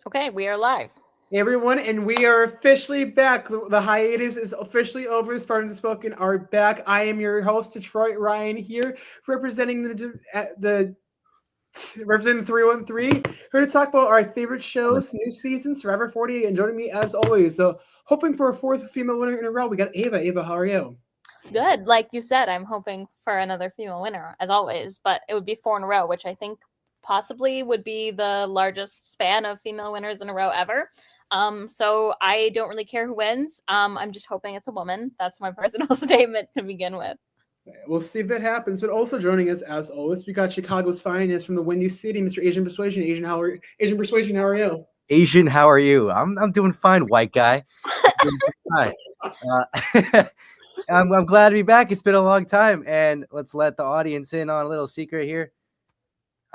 Okay, we are live. Hey everyone, and we are officially back. The hiatus is officially over. The Spartans Have Spoken are back. I am your host, Detroit Ryan, here representing the representing the 313. Here to talk about our favorite shows, new season, Survivor 48, and joining me as always. So, hoping for a fourth female winner in a row. We got Ava. Ava, how are you? Good. Like you said, I'm hoping for another female winner, as always, but it would be 4 in a row, which I think possibly would be the largest span of female winners in a row ever. So I don't really care who wins. I'm just hoping it's a woman. That's my personal statement to begin with. We'll see if that happens. But also joining us, as always, we got Chicago's finest from the Windy City, Mr. Asian Persuasion. Asian Persuasion? How are you? Asian, how are you? I'm doing fine, white guy. Doing fine. I'm glad to be back. It's been a long time, and let's let the audience in on a little secret here.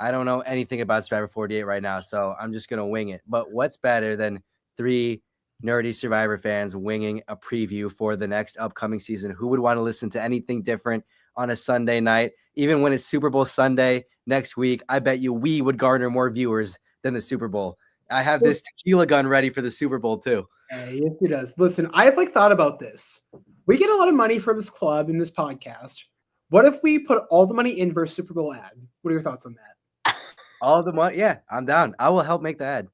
I don't know anything about Survivor 48 right now, so I'm just gonna wing it. But what's better than three nerdy Survivor fans winging a preview for the next upcoming season? Who would want to listen to anything different on a Sunday night, even when it's Super Bowl Sunday next week? I bet you we would garner more viewers than the Super Bowl. I have this tequila gun ready for the Super Bowl too. Yes, it does. Listen, I've thought about this. We get a lot of money for this club in this podcast. What if we put all the money in for a Super Bowl ad? What are your thoughts on that? All the money, yeah, I'm down. I will help make the ad.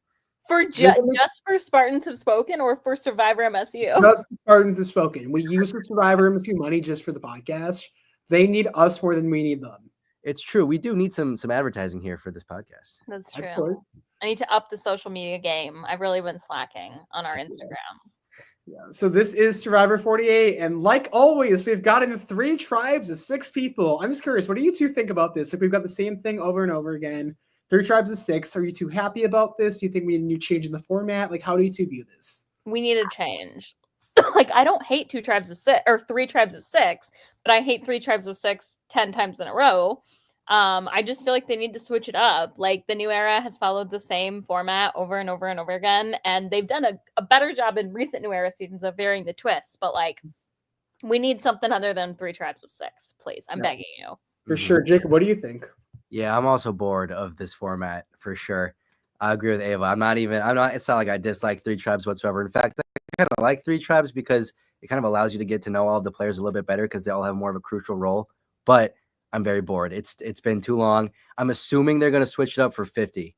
For just for Spartans Have Spoken or for Survivor MSU? Just Spartans Have Spoken. We use the Survivor MSU money just for the podcast. They need us more than we need them. It's true. We do need some advertising here for this podcast. That's true. I need to up the social media game. I've really been slacking on our Instagram. Yeah. So this is Survivor 48, and like always, we've gotten 3 tribes of 6 people. I'm just curious, what do you two think about this? We've got the same thing over and over again. 3 tribes of 6. Are you two happy about this? Do you think we need a new change in the format? How do you two view this? We need a change. I don't hate 2 tribes of 6 or 3 tribes of 6, but I hate 3 tribes of 6 10 times in a row. I just feel like they need to switch it up. The new era has followed the same format over and over and over again, and they've done a better job in recent new era seasons of varying the twists. But we need something other than 3 tribes of 6, please. I'm begging you. For sure, Jacob. What do you think? Yeah, I'm also bored of this format for sure. I agree with Ava. It's not like I dislike 3 tribes whatsoever. In fact, I kind of like 3 tribes because it kind of allows you to get to know all of the players a little bit better because they all have more of a crucial role. But I'm very bored. It's been too long. I'm assuming they're going to switch it up for 50.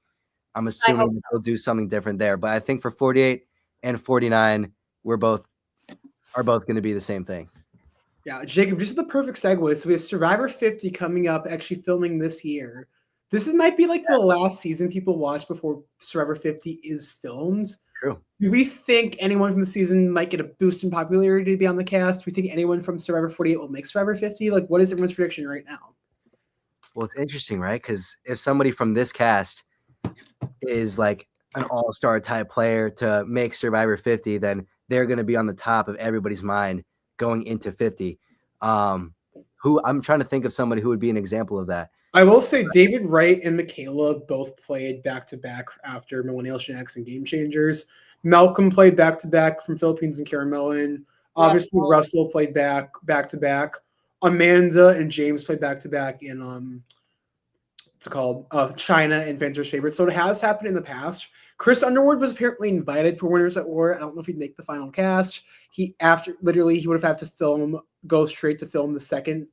I'm assuming they'll do something different there. But I think for 48 and 49, are both going to be the same thing. Yeah, Jacob, this is the perfect segue. So we have Survivor 50 coming up, actually filming this year. This might be the last season people watch before Survivor 50 is filmed. True. Do we think anyone from the season might get a boost in popularity to be on the cast? Do we think anyone from Survivor 48 will make Survivor 50? What is everyone's prediction right now? Well, it's interesting, right? Because if somebody from this cast is an all-star type player to make Survivor 50, then they're going to be on the top of everybody's mind going into 50. Who I'm trying to think of somebody who would be an example of that. I will say David Wright and Michaela both played back-to-back after Millennial Shenanigans and Game Changers. Malcolm played back-to-back from Philippines and Caramellan. Obviously, Russell played back-to-back. Amanda and James played back-to-back in what's it called? China and Fancer's Favorite. So it has happened in the past. Chris Underwood was apparently invited for Winners at War. I don't know if he'd make the final cast. He would have had to go straight to film the second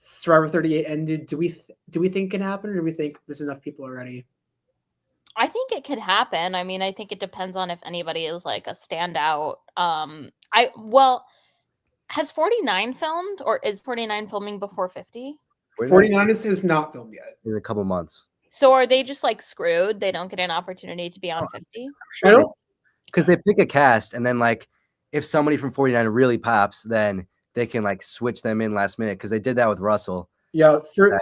Survivor 38 ended. Do we think it can happen, or do we think there's enough people already? I think it could happen. I mean, I think it depends on if anybody is a standout. Has 49 filmed, or is 49 filming before 50? 49 is not filmed yet. In a couple months. So are they just screwed? They don't get an opportunity to be on 50? I don't, because they pick a cast, and then if somebody from 49 really pops, then they can switch them in last minute because they did that with Russell. Yeah, for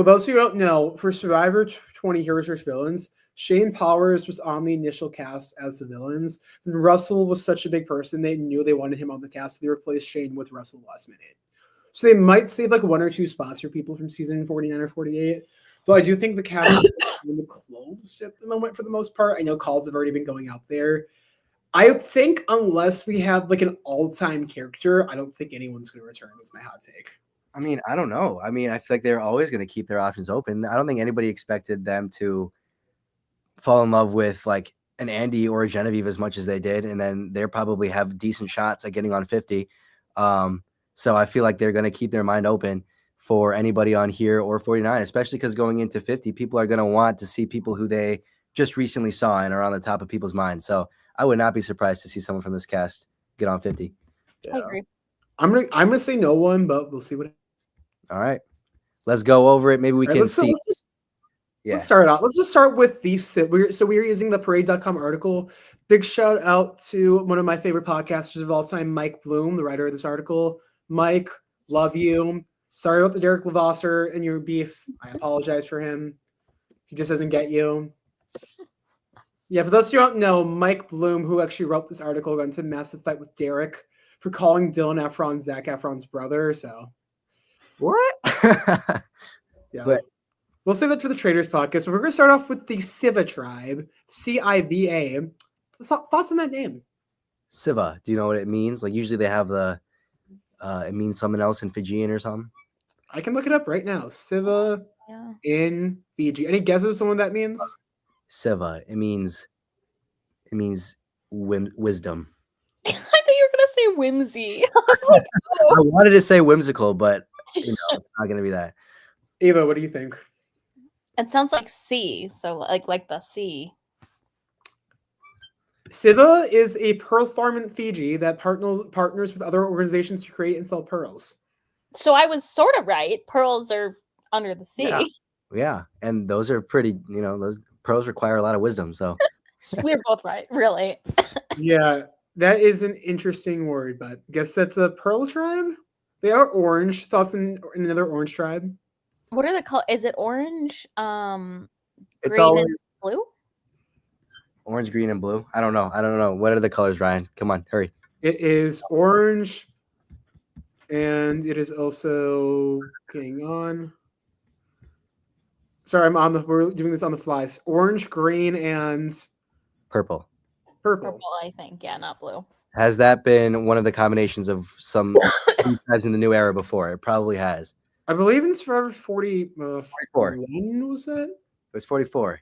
those who don't know, for Survivor 20 Heroes vs. Villains, Shane Powers was on the initial cast as the villains, and Russell was such a big person they knew they wanted him on the cast. So they replaced Shane with Russell last minute. So they might save 1 or 2 spots for people from season 49 or 48. Though I do think the cast is close at the moment for the most part. I know calls have already been going out there. I think unless we have an all-time character, I don't think anyone's going to return. That's my hot take. I mean, I don't know. I mean, I feel like they're always going to keep their options open. I don't think anybody expected them to fall in love with like an Andy or a Genevieve as much as they did, and then they're probably have decent shots at getting on 50. So I feel like they're going to keep their mind open for anybody on here or 49, especially because going into 50, people are going to want to see people who they just recently saw and are on the top of people's minds. So I would not be surprised to see someone from this cast get on 50. I agree. I'm gonna say no one, but we'll see what. All right, let's go over it. Maybe we can see. Let's start out. Let's just start with the we're using the parade.com article. Big shout out to one of my favorite podcasters of all time, Mike Bloom, the writer of this article. Mike, love you. Sorry about the Derek Levasseur and your beef. I apologize for him. He just doesn't get you. Yeah, for those who don't know, Mike Bloom, who actually wrote this article, got into a massive fight with Derek for calling Dylan Efron Zac Efron's brother. So what? Yeah. But, we'll save that for the Traders podcast, but we're going to start off with the Civa tribe, C-I-V-A. Thoughts on that name? Civa. Do you know what it means? Like usually they have the, it means something else in Fijian or something. I can look it up right now. Civa in Fiji. Any guesses on what that means? Civa. It means wisdom. I thought you were gonna say whimsy. I was like, I wanted to say whimsical, but it's not going to be that. Ava, what do you think? It sounds like sea, so like the sea. Civa is a pearl farm in Fiji that partners with other organizations to create and sell pearls. So I was sort of right. Pearls are under the sea. Yeah, and those are pretty. Those pearls require a lot of wisdom. So We're both right, really. Yeah, that is an interesting word, but I guess that's a pearl tribe. They are orange. Thoughts in another orange tribe? What are the color? Is it orange? it's Green always and blue. orange, green, and blue. I don't know. What are the colors, Ryan? Come on, hurry. It is orange, and it is also hang on. Sorry, we're doing this on the fly. Orange, green, and Purple. Purple, I think. Yeah, not blue. Has that been one of the combinations of some tribes in the new era before? It probably has. I believe in Survivor 44. 44. Was it? It was 44.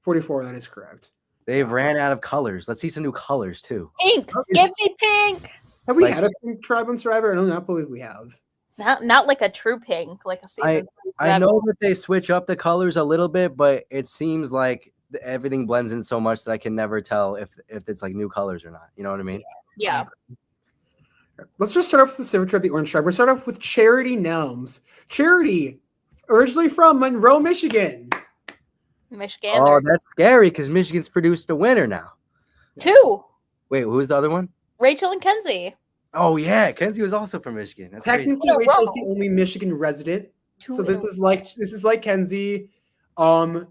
44, that is correct. They've ran out of colors. Let's see some new colors too. Pink. Give me pink. Have we Like- had a pink tribe on Survivor? I do not believe we have. Not like a true pink, like a season. I know that they switch up the colors a little bit, but it seems like everything blends in so much that I can never tell if it's like new colors or not. You know what I mean? Yeah. Let's just start off with the Civic tribe, the orange tribe. We'll start off with Charity Nelms. Charity, originally from Monroe, Michigan. Michigan. Oh, that's scary because Michigan's produced a winner now. Two. Wait, who's the other one? Rachel and Kenzie. Oh yeah, Kenzie was also from Michigan. That's crazy. Technically, In a Rachel's row. the only Michigan resident. Two So this is like Kenzie.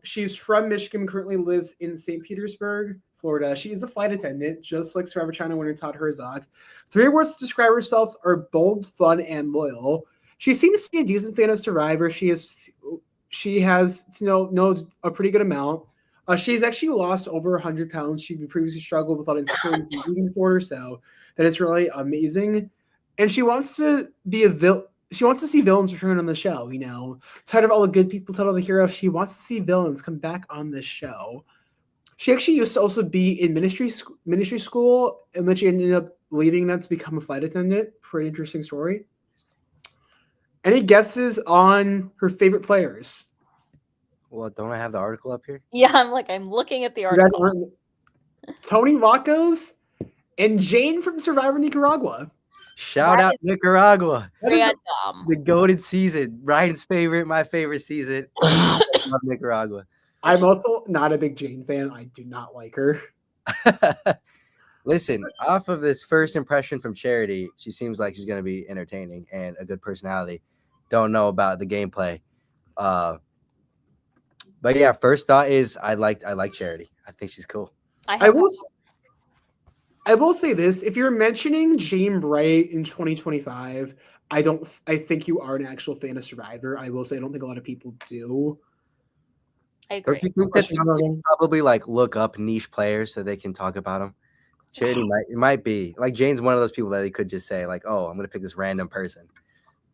She's from Michigan, currently lives in St. Petersburg, Florida. She is a flight attendant, just like Survivor China winner Todd Herzog. 3 words to describe herself are bold, fun, and loyal. She seems to be a decent fan of Survivor. She has know a pretty good amount. She's actually lost over 100 pounds. She previously struggled with an eating disorder, so that is really amazing. And she wants to be she wants to see villains return on the show. Tired of all the good people, tired of the heroes. She wants to see villains come back on this show. She actually used to also be in ministry school, and then she ended up leaving that to become a flight attendant. Pretty interesting story. Any guesses on her favorite players? Well, don't I have the article up here? Yeah, I'm looking at the You guys article. aren't. Tony Vacos and Jane from Survivor Nicaragua. Shout That out Nicaragua. That is Random. The goated season. Ryan's favorite, my favorite season. I love Nicaragua. I'm also not a big Jane fan. I do not like her. Listen, off of this first impression from Charity, she seems like she's going to be entertaining and a good personality. Don't know about the gameplay. But yeah, first thought is I like Charity. I think she's cool. I will say this: if you're mentioning Jane Bright in 2025, I think you are an actual fan of Survivor. I will say I don't think a lot of people do. I agree. Don't you think that's probably like look up niche players so they can talk about them? Charity might be like Jane's one of those people that they could just say like, oh, I'm gonna pick this random person.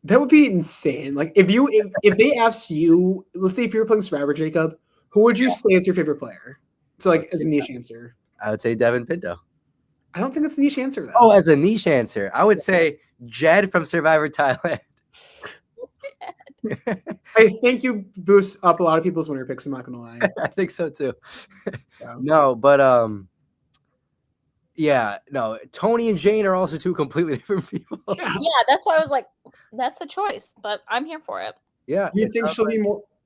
That would be insane. Like if they asked you, let's say if you're playing Survivor, Jacob, who would you say is your favorite player? So like as a niche answer. I would say Devin Pinto. I don't think that's a niche answer though. Oh, as a niche answer, I would say Jed from Survivor Thailand. I think you boost up a lot of people's winner picks. I'm not gonna lie. I think so too. Yeah. No, but yeah, no. Tony and Jane are also two completely different people. Yeah. Yeah, that's why I was like, that's a choice, but I'm here for it. Yeah. Do you it think sounds she'll be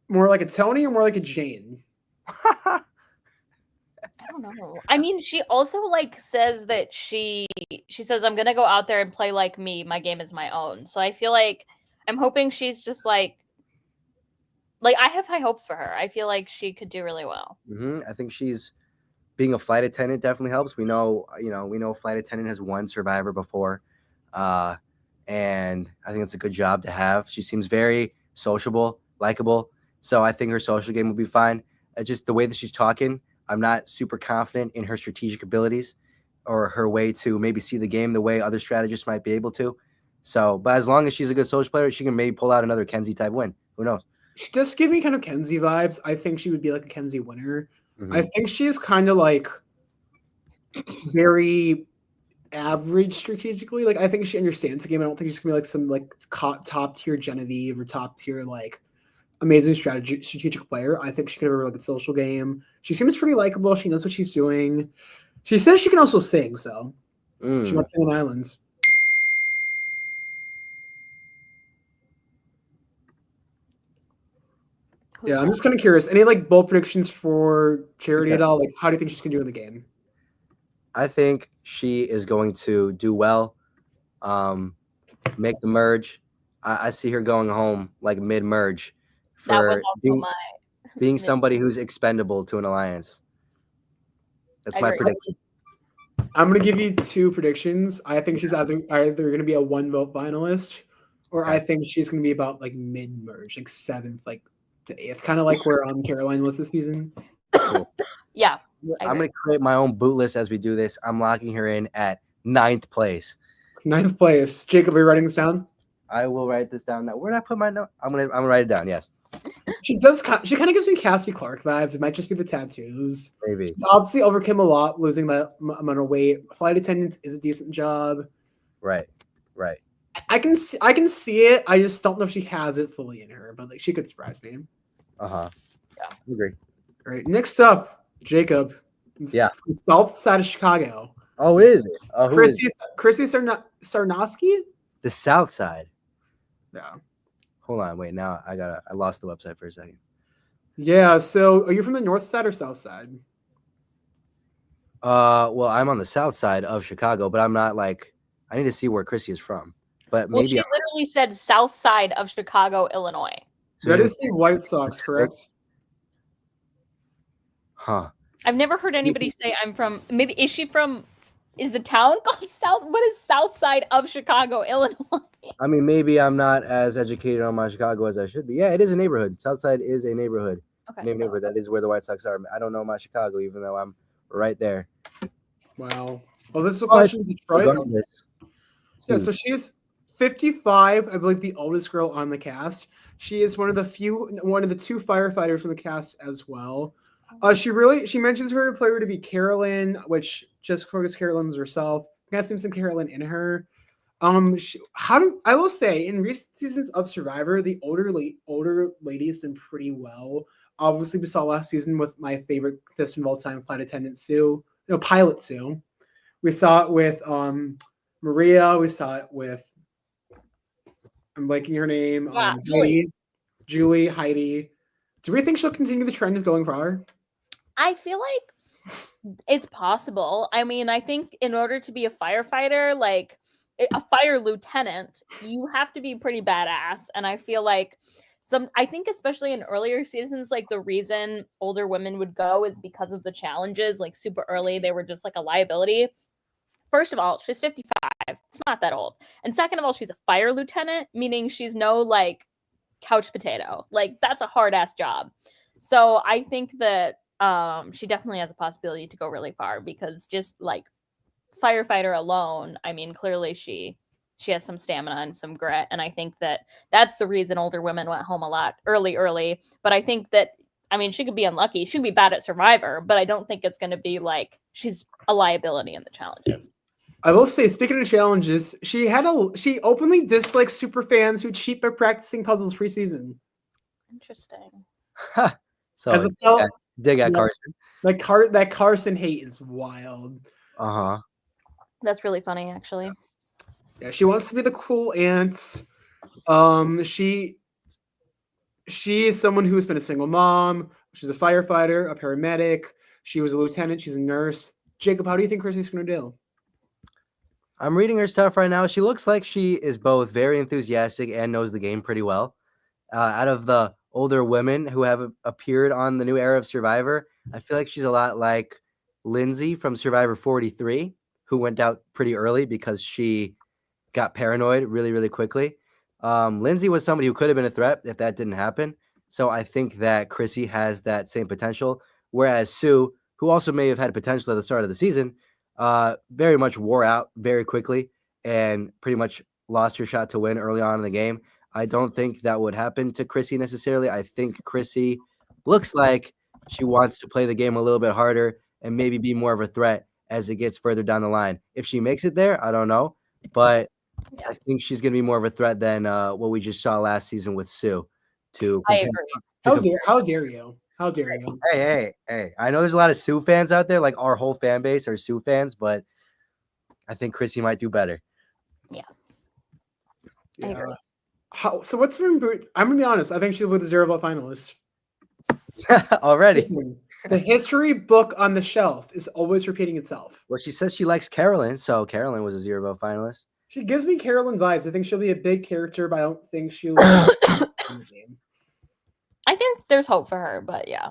more like a Tony or more like a Jane? like- I don't know. I mean, she also like says that she says I'm gonna go out there and play like me. My game is my own. So I feel like I'm hoping she's just like I have high hopes for her. I feel like she could do really well. I think she's being a flight attendant definitely helps. We know flight attendant has won Survivor before, and I think it's a good job to have. She seems very sociable, likable, so I think her social game will be fine. Just the way that she's talking, I'm not super confident in her strategic abilities or her way to maybe see the game the way other strategists might be able to. So, but as long as she's a good social player, she can maybe pull out another Kenzie type win. Who knows? She does give me kind of Kenzie vibes. I think she would be like a Kenzie winner. Mhm. I think she's kind of like very average strategically. Like I think she understands the game. I don't think she's gonna be like some like top tier Genevieve or top tier like amazing strategic player. I think she can have a really good social game. She seems pretty likable. She knows what she's doing. She says she can also sing, so she wants to sing on islands. Yeah, I'm just kind of curious. Any like bold predictions for Charity at all? Like, how do you think she's gonna do in the game? I think she is going to do well, make the merge. I see her going home like mid-merge That was for also being somebody who's expendable to an alliance. That's my agree. prediction. I'm gonna give you two predictions. I think she's either gonna be a 1 vote finalist, or I think she's gonna be about like mid-merge, like 7th, like to 8th, kind of like where Caroline was this season. Cool. Yeah. I'm going to create my own boot list as we do this. I'm locking her in at 9th place. 9th place. Jacob, are you writing this down? I will write this down now. Where did I put my note? I'm gonna write it down. Yes. She does. She kind of gives me Cassie Clark vibes. It might just be the tattoos. Maybe. She's obviously overcame a lot, losing that amount of weight. Flight attendant is a decent job. Right. I can see it. I just don't know if she has it fully in her, but like she could surprise me. Yeah. Agree. All right. Next up, Jacob. Yeah. From the south side of Chicago. Oh, is it? Chrissy Sarnowski? The South Side. Yeah. Hold on. Wait. Now I lost the website for a second. Yeah. So, are you from the north side or south side? Well, I'm on the South Side of Chicago, but I'm not like. I need to see where Chrissy is from. But Well, maybe she literally said south side of Chicago, Illinois. so That is the White Sox, correct? Huh. I've never heard anybody say I'm from. Maybe is the town called South? What is south side of Chicago, Illinois? I mean, maybe I'm not as educated on my Chicago as I should be. Yeah, it is a neighborhood. Southside is a neighborhood. Okay, Neighborhood. That is where the White Sox are. I don't know my Chicago, even though I'm right there. Wow. Well, this is a question in Detroit. Regardless. Yeah, so she's 55, I believe the oldest girl on the cast. She is one of the two firefighters from the cast as well. She mentions her player to be Carolyn, which just focus Carolyn's herself. Kind of seems some Carolyn in her. I will say in recent seasons of Survivor, the older ladies did pretty well. Obviously, we saw last season with my favorite contestant of all time, flight attendant Pilot Sue. We saw it with Maria. We saw it with I'm liking her name. Yeah, Julie, Heidi. Do we think she'll continue the trend of going far? I feel like it's possible. I mean, I think in order to be a firefighter, like a fire lieutenant, you have to be pretty badass. And I feel like I think especially in earlier seasons, like the reason older women would go is because of the challenges. Like super early, they were just like a liability. First of all, she's 55. It's not that old. And second of all, she's a fire lieutenant, meaning she's no like couch potato. Like that's a hard ass job. So I think that she definitely has a possibility to go really far because just like firefighter alone, I mean, clearly she has some stamina and some grit. And I think that that's the reason older women went home a lot early. But I think that I mean, she could be unlucky. She could be bad at Survivor, but I don't think it's going to be like she's a liability in the challenges. I will say, speaking of challenges, she openly dislikes super fans who cheat by practicing puzzles preseason. Interesting. So As a fellow, dig at yeah. Carson. that Carson hate is wild. Uh-huh. That's really funny, actually. Yeah, she wants to be the cool aunt. She is someone who's been a single mom. She's a firefighter, a paramedic. She was a lieutenant. She's a nurse. Jacob, how do you think Chrissy's going to do? I'm reading her stuff right now. She looks like she is both very enthusiastic and knows the game pretty well. Out of the older women who have appeared on the new era of Survivor, I feel like she's a lot like Lindsay from Survivor 43, who went out pretty early because she got paranoid really, really quickly. Lindsay was somebody who could have been a threat if that didn't happen. So I think that Chrissy has that same potential, whereas Sue, who also may have had potential at the start of the season, very much wore out very quickly and pretty much lost her shot to win early on in the game. I don't think that would happen to Chrissy necessarily. I think Chrissy looks like she wants to play the game a little bit harder and maybe be more of a threat as it gets further down the line. If she makes it there, I don't know. But I think she's going to be more of a threat than what we just saw last season with Sue. I agree. How dare you? How dare you? Hey. I know there's a lot of Sue fans out there. Like our whole fan base are Sue fans, but I think Chrissy might do better. I agree. So what's I'm going to be honest. I think she'll be the zero vote finalist. Already. Listen, the history book on the shelf is always repeating itself. Well, she says she likes Carolyn, so Carolyn was a zero vote finalist. She gives me Carolyn vibes. I think she'll be a big character, but I don't think she'll be in the game. I think there's hope for her, but yeah.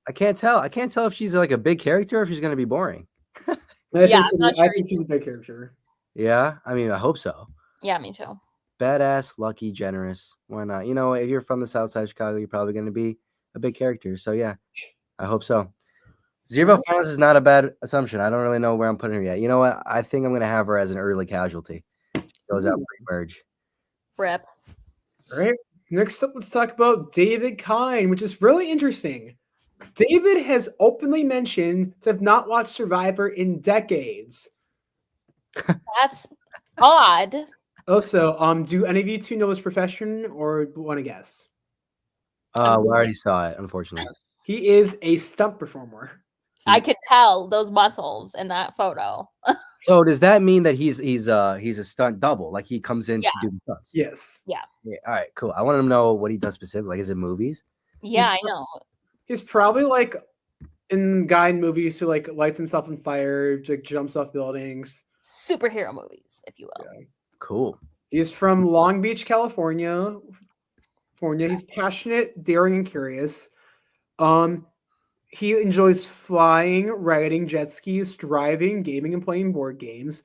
I can't tell. I can't tell if she's like a big character or if she's going to be boring. I sure think she's a big character. Yeah, I mean, I hope so. Yeah, me too. Badass, lucky, generous. Why not? You know, if you're from the South Side of Chicago, you're probably going to be a big character. So yeah, I hope so. Zero vote finalist is not a bad assumption. I don't really know where I'm putting her yet. You know what? I think I'm going to have her as an early casualty. Goes out pre-merge. Rip. All right. Next up, let's talk about David Kine, which is really interesting. David has openly mentioned to have not watched Survivor in decades. That's odd. Also, do any of you two know his profession or want to guess? We already saw it, unfortunately. He is a stunt performer. I could tell those muscles in that photo. So does that mean that he's a stunt double? Like he comes in to do the stunts? Yes. Yeah. All right, cool. I want to know what he does specifically. Like, is it movies? Yeah, I know. He's probably like in guy in movies who like lights himself on fire, like jumps off buildings. Superhero movies, if you will. Yeah. Cool. He is from Long Beach, California. He's passionate, daring, and curious. He enjoys flying, riding jet skis, driving, gaming, and playing board games.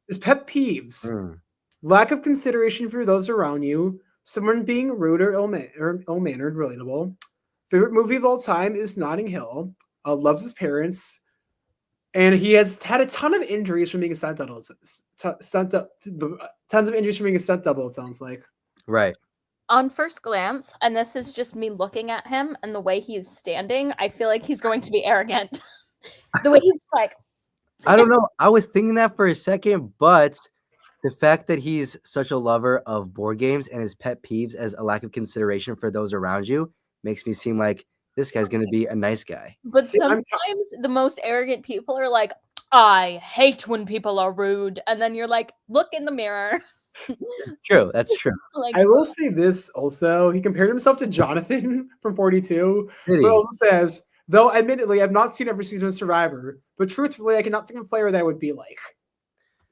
His pet peeves: lack of consideration for those around you, someone being rude or ill-mannered, relatable. Favorite movie of all time is Notting Hill. Loves his parents, and he has had a ton of injuries from being a stunt double. Tons of injuries from being a stunt double. It sounds like. Right. On first glance, and this is just me looking at him and the way he's standing, I feel like he's going to be arrogant. The way he's like, I don't know. I was thinking that for a second, but the fact that he's such a lover of board games and his pet peeves as a lack of consideration for those around you makes me seem like this guy's going to be a nice guy. But sometimes the most arrogant people are like, I hate when people are rude. And then you're like, look in the mirror. That's true. That's true. Like, I will say this also. He compared himself to Jonathan from 42, Did he? but also says, though admittedly I've not seen every season of Survivor, but truthfully I cannot think of a player that would be like.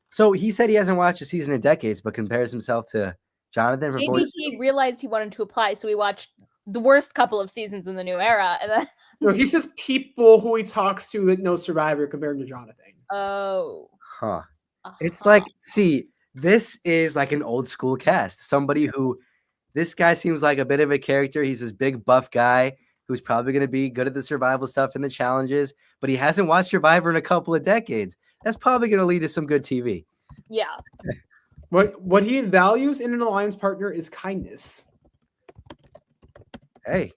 So he said he hasn't watched a season in decades, but compares himself to Jonathan from maybe 42. he realized he wanted to apply, so he watched the worst couple of seasons in the new era. And then No, he says people who he talks to that know Survivor compared to Jonathan. oh. Huh. It's like, see, this is like an old school cast. Somebody who, this guy seems like a bit of a character. He's this big buff guy who's probably going to be good at the survival stuff and the challenges, but he hasn't watched Survivor in a couple of decades. That's probably going to lead to some good TV. Yeah. What he values in an alliance partner is kindness. Hey,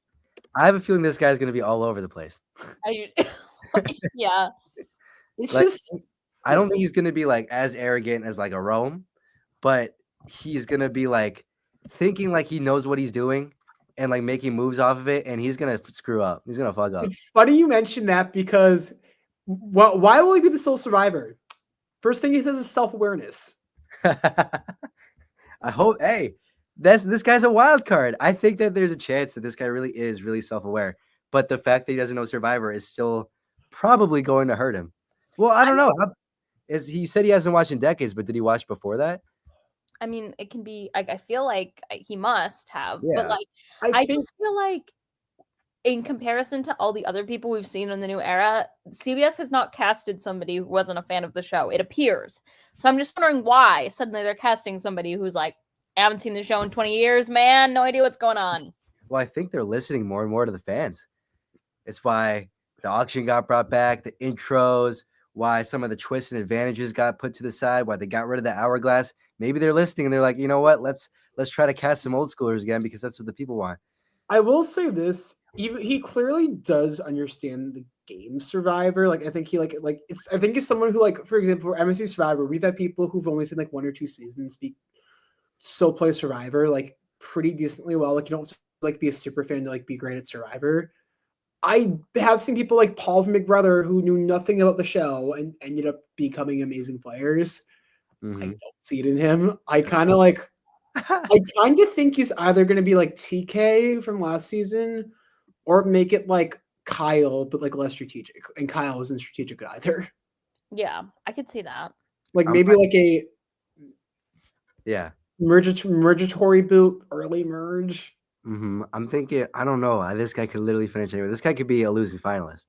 I have a feeling this guy's gonna be all over the place. Yeah. It's Like, just I don't think he's gonna be like as arrogant as like a Rome, but he's gonna be like thinking like he knows what he's doing and like making moves off of it, and he's gonna screw up. He's gonna fuck up. it's funny you mentioned that because why will he be the sole survivor? First thing he says is self-awareness. I hope. Hey, this guy's a wild card. I think that there's a chance that this guy really is really self-aware, but the fact that he doesn't know Survivor is still probably going to hurt him. Well, I don't know. Is he said he hasn't watched in decades, but did he watch before that? I mean, it can be. I feel like he must have, Yeah. but like I just feel like in comparison to all the other people we've seen in the new era, CBS has not casted somebody who wasn't a fan of the show. It appears. So I'm just wondering why suddenly they're casting somebody who's like, I haven't seen the show in 20 years, man. No idea what's going on. Well, I think they're listening more and more to the fans. It's why the auction got brought back, the intros, why some of the twists and advantages got put to the side, why they got rid of the hourglass. Maybe they're listening and they're like, you know what? Let's try to cast some old schoolers again because that's what the people want. I will say this: even he clearly does understand the game Survivor. Like I think he like it's. I think he's someone who like, for example, for MSC Survivor, we've had people who've only seen like 1 or 2 seasons still play Survivor like pretty decently well. Like you don't have to like be a super fan to like be great at Survivor. I have seen people like Paul from Big Brother who knew nothing about the show and ended up becoming amazing players. I don't see it in him. I kind of think he's either going to be like TK from last season or make it like Kyle, but like less strategic. And Kyle isn't strategic either. Yeah, I could see that. Like maybe like a mergatory boot, early merge. I'm thinking, I don't know. This guy could literally finish anywhere. This guy could be a losing finalist.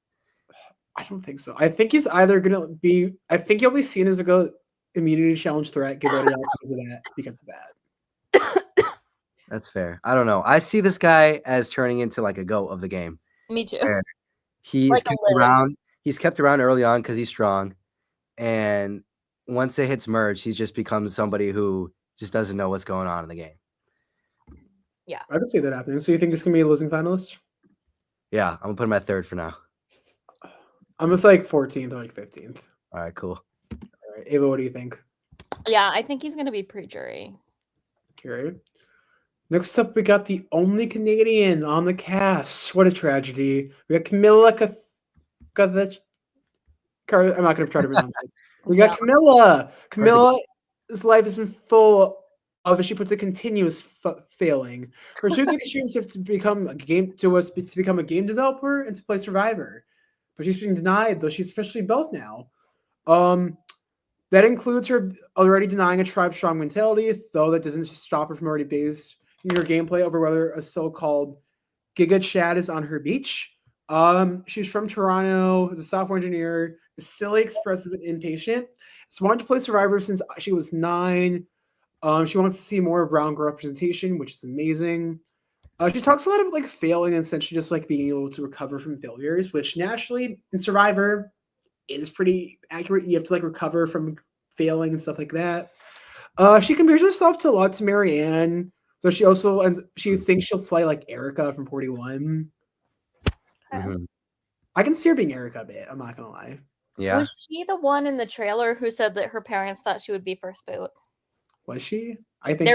I don't think so. I think he's either going to be, I think he'll be seen as a go immunity challenge threat, get ready because of that. That's fair. I don't know. I see this guy as turning into like a GOAT of the game. Me too. He's Like kept around. He's kept around early on because he's strong, and once it hits merge, he's just become somebody who just doesn't know what's going on in the game. Yeah, I could see that happening. So you think it's gonna be a losing finalist? Yeah, I'm gonna put him at 3rd for now. I'm just like 14th or like 15th. All right, cool. All right, Ava, what do you think? Yeah, I think he's gonna be pre-jury. Okay. Next up, we got the only Canadian on the cast. What a tragedy. We got Camilla I'm not going to try to pronounce it. We got Camilla. Camilla's life has been full of, as she puts it, continuous failing. Her two biggest dreams have to become a game developer and to play Survivor. But she's being denied, though she's officially both now. That includes her already denying a tribe strong mentality, though that doesn't stop her from already basing her gameplay over whether a so-called Giga Chad is on her beach. She's from Toronto, is a software engineer, is silly, expressive, and impatient. She's wanted to play Survivor since she was 9. She wants to see more brown girl representation, which is amazing. She talks a lot about like failing and essentially just like being able to recover from failures, which naturally in Survivor is pretty accurate. You have to like recover from failing and stuff like that. She compares herself to a lot to Marianne, though she thinks she'll play like Erica from 41. I can see her being Erica a bit. I'm not gonna lie. Yeah. Was she the one in the trailer who said that her parents thought she would be first boot? Was she? I think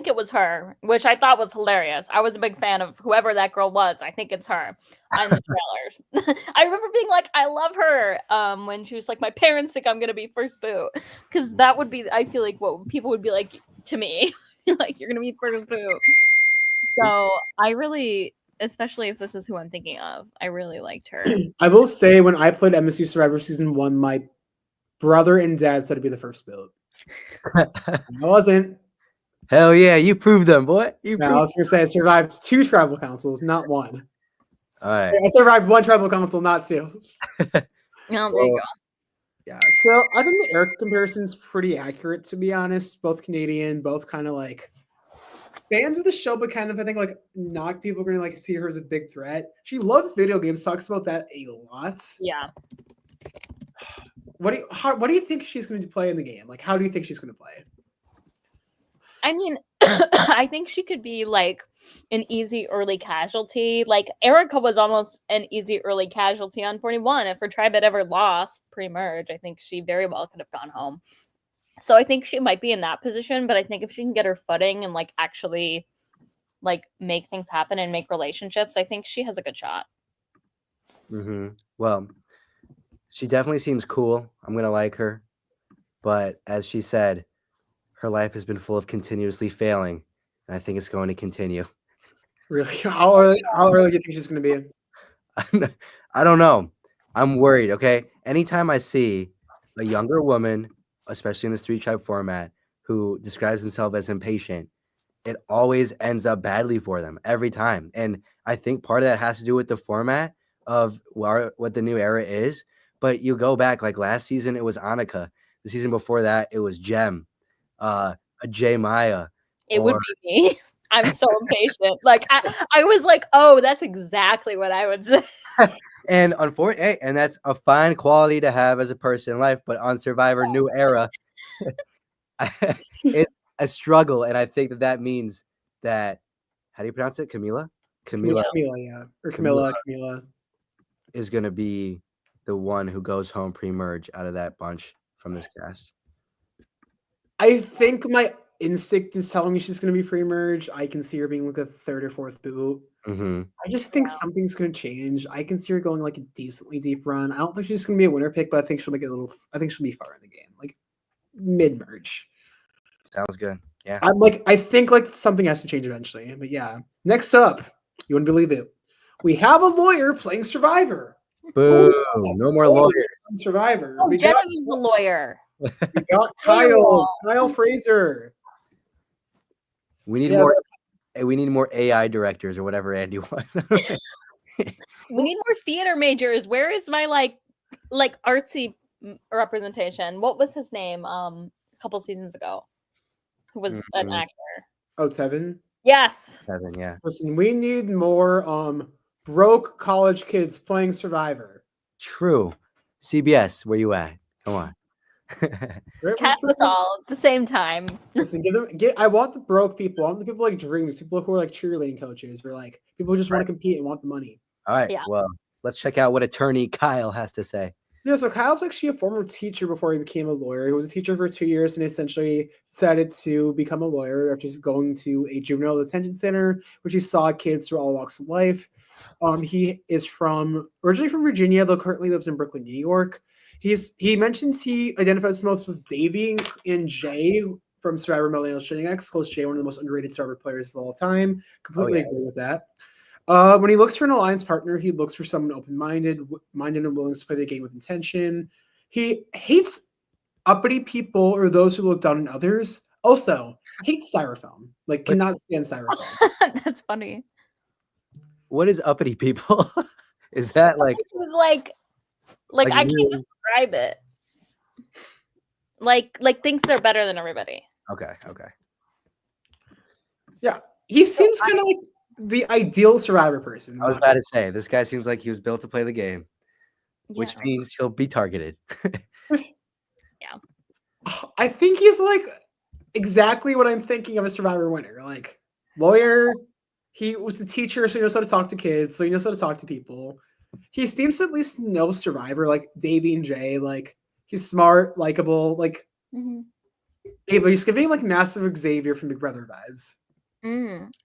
it was her, which I thought was hilarious. I was a big fan of whoever that girl was. I think it's her in the trailers. I remember being like, I love her when she was like, my parents think I'm going to be first boot. Because that would be, I feel like, what people would be like to me. Like, you're going to be first boot. So I really, especially if this is who I'm thinking of, I really liked her. I will say when I played MSU Survivor Season 1, my brother and dad said to be the first boot. I wasn't. Hell yeah, you proved them, boy. I was going to say I survived 2 tribal councils, not 1. All right. I survived 1 tribal council, not 2. There you go. Yeah, so I think the Eric comparison is pretty accurate, to be honest. Both Canadian, both kind of like fans of the show, but kind of I think like not people are going to like see her as a big threat. She loves video games, talks about that a lot. Yeah. What do you think she's going to play in the game? Like, how do you think she's going to play? I mean, I think she could be like an easy early casualty. Like Erica was almost an easy early casualty on 41. If her tribe had ever lost pre-merge, I think she very well could have gone home. So I think she might be in that position, but I think if she can get her footing and like actually like make things happen and make relationships, I think she has a good shot. Well, she definitely seems cool. I'm gonna like her, but as she said, her life has been full of continuously failing, and I think it's going to continue. Really? How early do you think she's going to be? I don't know. I'm worried. Okay, anytime I see a younger woman, especially in this 3-tribe format, who describes themselves as impatient, it always ends up badly for them every time. And I think part of that has to do with the format of what the new era is. But you go back, like last season, it was Annika. The season before that, it was Jem, a J Maya. It would be me. I'm so impatient. Like I was like, oh, that's exactly what I would say. And unfortunately, and that's a fine quality to have as a person in life. But on Survivor New Era, it's a struggle, and I think that means that, how do you pronounce it? Camila, Yeah, or Camilla is going to be the one who goes home pre-merge out of that bunch from this cast. I think my instinct is telling me she's going to be pre-merge. I can see her being like a third or fourth boot. I just think something's going to change. I can see her going like a decently deep run. I don't think she's going to be a winner pick, but I think she'll make it a little. I think she'll be far in the game, like mid-merge. Sounds good. Yeah. I think like something has to change eventually. But yeah. Next up, you wouldn't believe it. We have a lawyer playing Survivor. Boo! No more lawyers. Survivor. Oh, Genevieve's a lawyer. We got Kyle Fraser. We need more. We need more AI directors or whatever Andy was. We need more theater majors. Where is my like artsy representation? What was his name? A couple seasons ago, who was an actor. Oh, Tevin. Yes. Tevin, yeah. Listen, we need more broke college kids playing Survivor. True. CBS, where you at? Come on. Cast us all at the same time. Listen, I want the broke people. I want the people like Dreams, people who are like cheerleading coaches, or like people who just want to compete and want the money. All right. Yeah. Well, let's check out what attorney Kyle has to say. Yeah, so Kyle's actually a former teacher before he became a lawyer. He was a teacher for 2 years and essentially decided to become a lawyer after going to a juvenile detention center, which he saw kids through all walks of life. He is originally from Virginia, though currently lives in Brooklyn, New York. He mentions he identifies most with Davey and Jay from Survivor Millennial Shining X, calls Jay one of the most underrated Survivor players of all time. Completely agree with that. When he looks for an alliance partner, he looks for someone open-minded, and willing to play the game with intention. He hates uppity people or those who look down on others. Also, hates styrofoam. Like, cannot stand styrofoam. That's funny. What is uppity people? Is that like? It's like I can't describe it. Like thinks they're better than everybody. Okay. Yeah, he seems kind of like the ideal Survivor person. I was about to say, this guy seems like he was built to play the game, which means he'll be targeted. Yeah. I think he's like exactly what I'm thinking of a Survivor winner. Like, lawyer, he was a teacher, so he knows how to talk to kids, so he knows how to talk to people. He seems to at least know Survivor, like Davey and Jay. Like, he's smart, likable. Like, Ava, he's giving like massive Xavier from Big Brother vibes.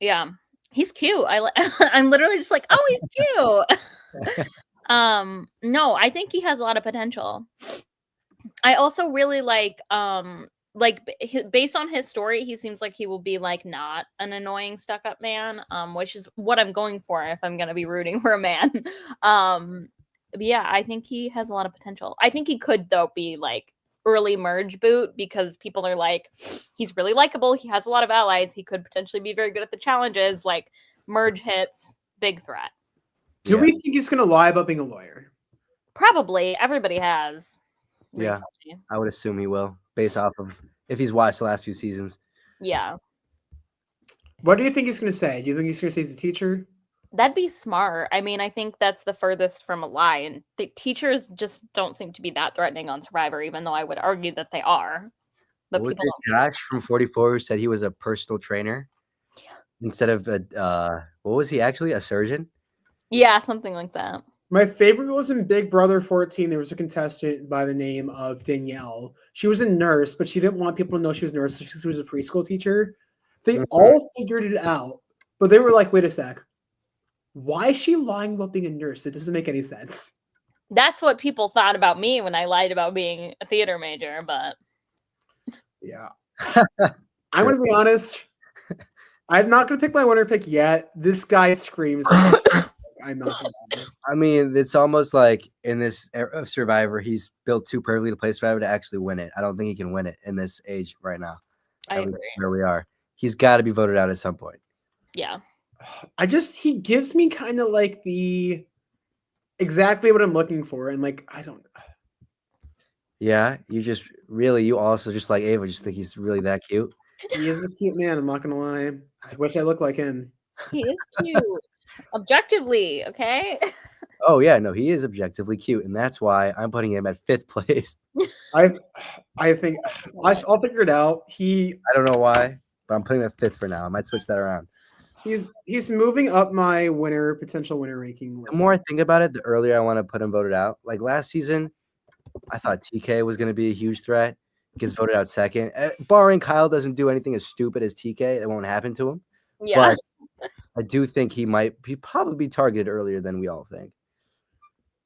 Yeah. He's cute. I'm literally just like, oh, he's cute. No, I think he has a lot of potential. I also really like based on his story, he seems like he will be like not an annoying stuck-up man, which is what I'm going for if I'm gonna be rooting for a man. Yeah, I think he has a lot of potential. I think he could though be like early merge boot because people are like, he's really likable, he has a lot of allies, he could potentially be very good at the challenges, like merge hits, big threat. Do we think he's gonna lie about being a lawyer? Probably. Everybody has recently. Yeah, I would assume he will, based off of if he's watched the last few seasons. Yeah. What do you think he's gonna say? Do you think he's gonna say he's a teacher? That'd be smart. I mean, I think that's the furthest from a lie. And the teachers just don't seem to be that threatening on Survivor, even though I would argue that they are. but What was people it? don't see Josh from 44 who said he was a personal trainer Yeah. instead of what was he actually? A surgeon? Yeah, something like that. My favorite was in Big Brother 14. There was a contestant by the name of Danielle. She was a nurse, but she didn't want people to know she was a nurse. So she was a preschool teacher. They Mhm. all figured it out, but they were like, wait a sec. Why is she lying about being a nurse? It doesn't make any sense. That's what people thought about me when I lied about being a theater major, but Yeah. I'm going to be honest. I'm not going to pick my winner pick yet. This guy screams. I'm not going to. I mean, it's almost like in this era of Survivor, he's built too perfectly to play Survivor to actually win it. I don't think he can win it in this age right now. I At least agree. where we are. He's got to be voted out at some point. Yeah. He gives me kind of like the exactly what I'm looking for. And like, I don't. Yeah, you also just like Ava, just think he's really that cute. He is a cute man. I'm not going to lie. I wish I looked like him. He is cute. Objectively, okay? Oh yeah, no, he is objectively cute, and that's why I'm putting him at 5th place. I think I'll figure it out. I don't know why, but I'm putting him at 5th for now. I might switch that around. He's moving up my potential winner ranking list. The more I think about it, the earlier I want to put him voted out. Like last season, I thought TK was going to be a huge threat. Gets voted out second. Barring Kyle doesn't do anything as stupid as TK, it won't happen to him. Yeah. But I do think he probably be targeted earlier than we all think.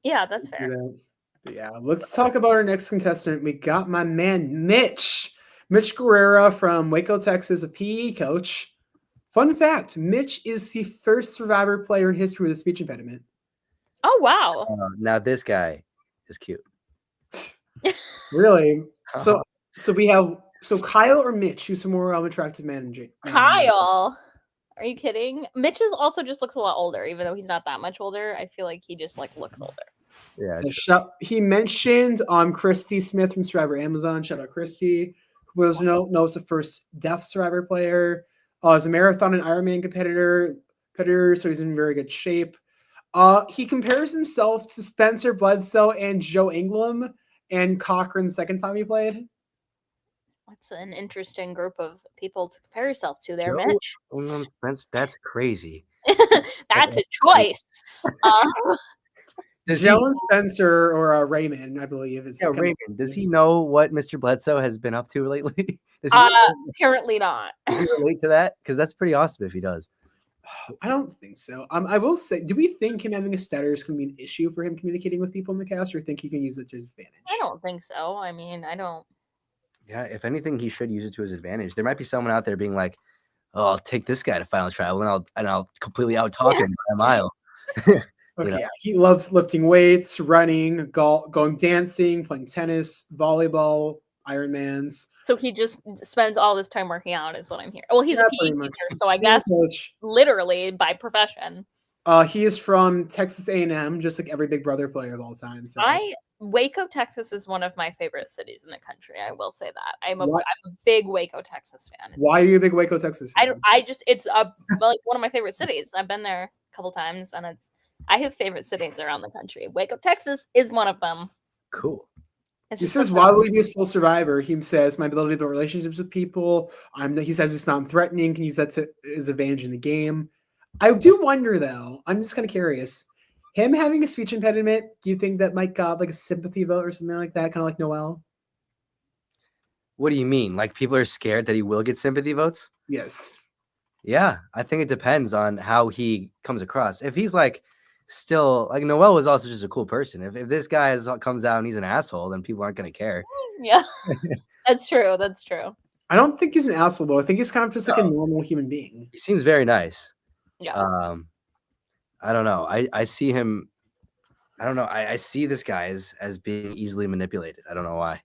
Yeah, that's fair. Yeah, let's talk about our next contestant. We got my man Mitch Guerrera from Waco, Texas, a PE coach. Fun fact, Mitch is the first Survivor player in history with a speech impediment. Oh, wow. Now this guy is cute. Really? So we have Kyle or Mitch, who's a more attractive man. Kyle. Are you kidding? Mitch also just looks a lot older, even though he's not that much older. I feel like he just like looks older. Yeah. He mentioned Christy Smith from Survivor Amazon. Shout out Christy, who was knows the first deaf Survivor player. Is a marathon and Ironman competitor, so he's in very good shape. He compares himself to Spencer Bledsoe and Joe Ingram and Cochran the second time he played. That's an interesting group of people to compare yourself to there, Mitch. That's crazy. That's a choice. Joe and Spencer or Raymond, I believe. Raymond. Does he know what Mr. Bledsoe has been up to lately? Apparently not. Does he relate to that? Because that's pretty awesome if he does. I don't think so. I will say, do we think him having a stutter is going to be an issue for him communicating with people in the cast, or think he can use it to his advantage? I don't think so. I mean, I don't. Yeah, if anything, he should use it to his advantage. There might be someone out there being like, "Oh, I'll take this guy to Final Tribal, and I'll completely out talk him by a mile." Okay, yeah. He loves lifting weights, running, going dancing, playing tennis, volleyball, Ironmans. So he just spends all this time working out, is what I'm hearing. Well, he's a PE teacher, so I guess literally by profession. He is from Texas A&M, just like every Big Brother player of all time. So Waco, Texas is one of my favorite cities in the country. I will say that. I'm a big Waco, Texas fan. Why are you a big Waco, Texas fan? It's like one of my favorite cities. I've been there a couple times, and I have favorite cities around the country. Waco, Texas is one of them. Cool. He says, why will you be a sole survivor? He says, my ability to build relationships with people. He says it's non-threatening, can use that to his advantage in the game. I do wonder, though, I'm just kind of curious. Him having a speech impediment, do you think that might got like a sympathy vote or something like that? Kind of like Noel? What do you mean? Like people are scared that he will get sympathy votes? Yes. Yeah, I think it depends on how he comes across. If he's like still like Noel was also just a cool person. If this guy comes out and he's an asshole, then people aren't going to care. Yeah, that's true. That's true. I don't think he's an asshole, though. I think he's kind of just like a normal human being. He seems very nice. Yeah. I don't know. I see him. I don't know. I see this guy as being easily manipulated. I don't know why.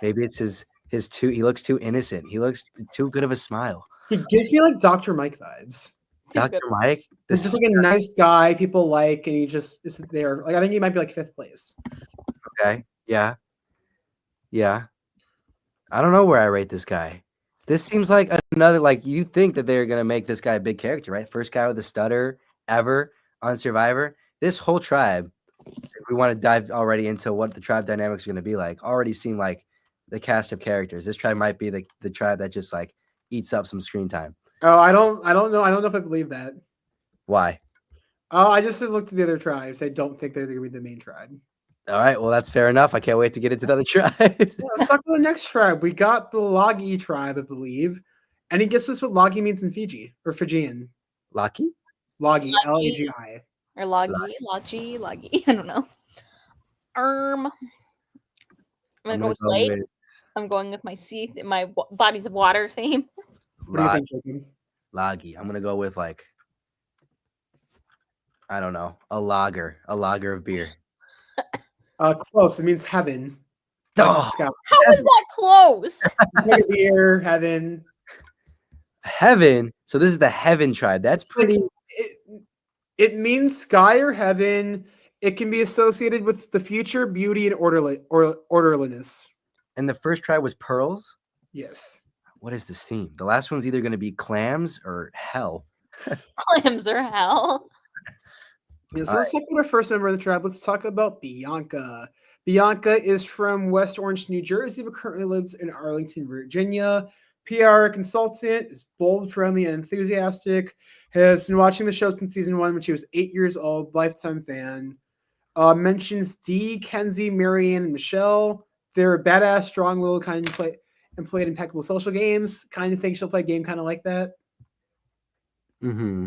Maybe it's his he looks too innocent. He looks too good of a smile. He gives me like Dr. Mike vibes. Dr. Mike? He's just like a nice guy people like, and he just is there. Like I think he might be like 5th place. Okay. Yeah. Yeah. I don't know where I rate this guy. This seems like another, like you think that they're going to make this guy a big character, right? First guy with a stutter ever on Survivor. This whole tribe, if we want to dive already into what the tribe dynamics are going to be like, already seem like the cast of characters. This tribe might be the tribe that just like eats up some screen time. Oh, I don't know. I don't know if I believe that. Why? Oh, I just looked at the other tribes. I don't think they're going to be the main tribe. All right, well, that's fair enough. I can't wait to get into the other tribes. Yeah, let's talk about the next tribe. We got the Lagi tribe, I believe. Any guesses what Lagi means in Fiji or Fijian? Laki? Lagi, Lagi. Lagi. Or Logi. I don't know. I'm gonna go with lake. I'm going with my bodies of water theme. What do you think, Jacob? Lagi. I'm gonna go with like, I don't know, a lager of beer. Close. It means heaven. Oh, How is that close? Like beer, heaven. Heaven. So this is the heaven tribe. That's pretty. It means sky or heaven. It can be associated with the future, beauty, and orderliness. And the first tribe was pearls. Yes. What is this theme? The last one's either going to be clams or hell. Clams or hell. Yeah, so let's talk about our first member of the tribe. Let's talk about Bianca. Bianca is from West Orange, New Jersey, but currently lives in Arlington, Virginia. PR consultant, is bold, friendly, and enthusiastic. Has been watching the show since season 1 when she was 8 years old. Lifetime fan. Mentions Dee, Kenzie, Marianne, and Michelle. They're a badass, strong, little kind of played impeccable social games. Kind of think she'll play a game kind of like that. Mm-hmm.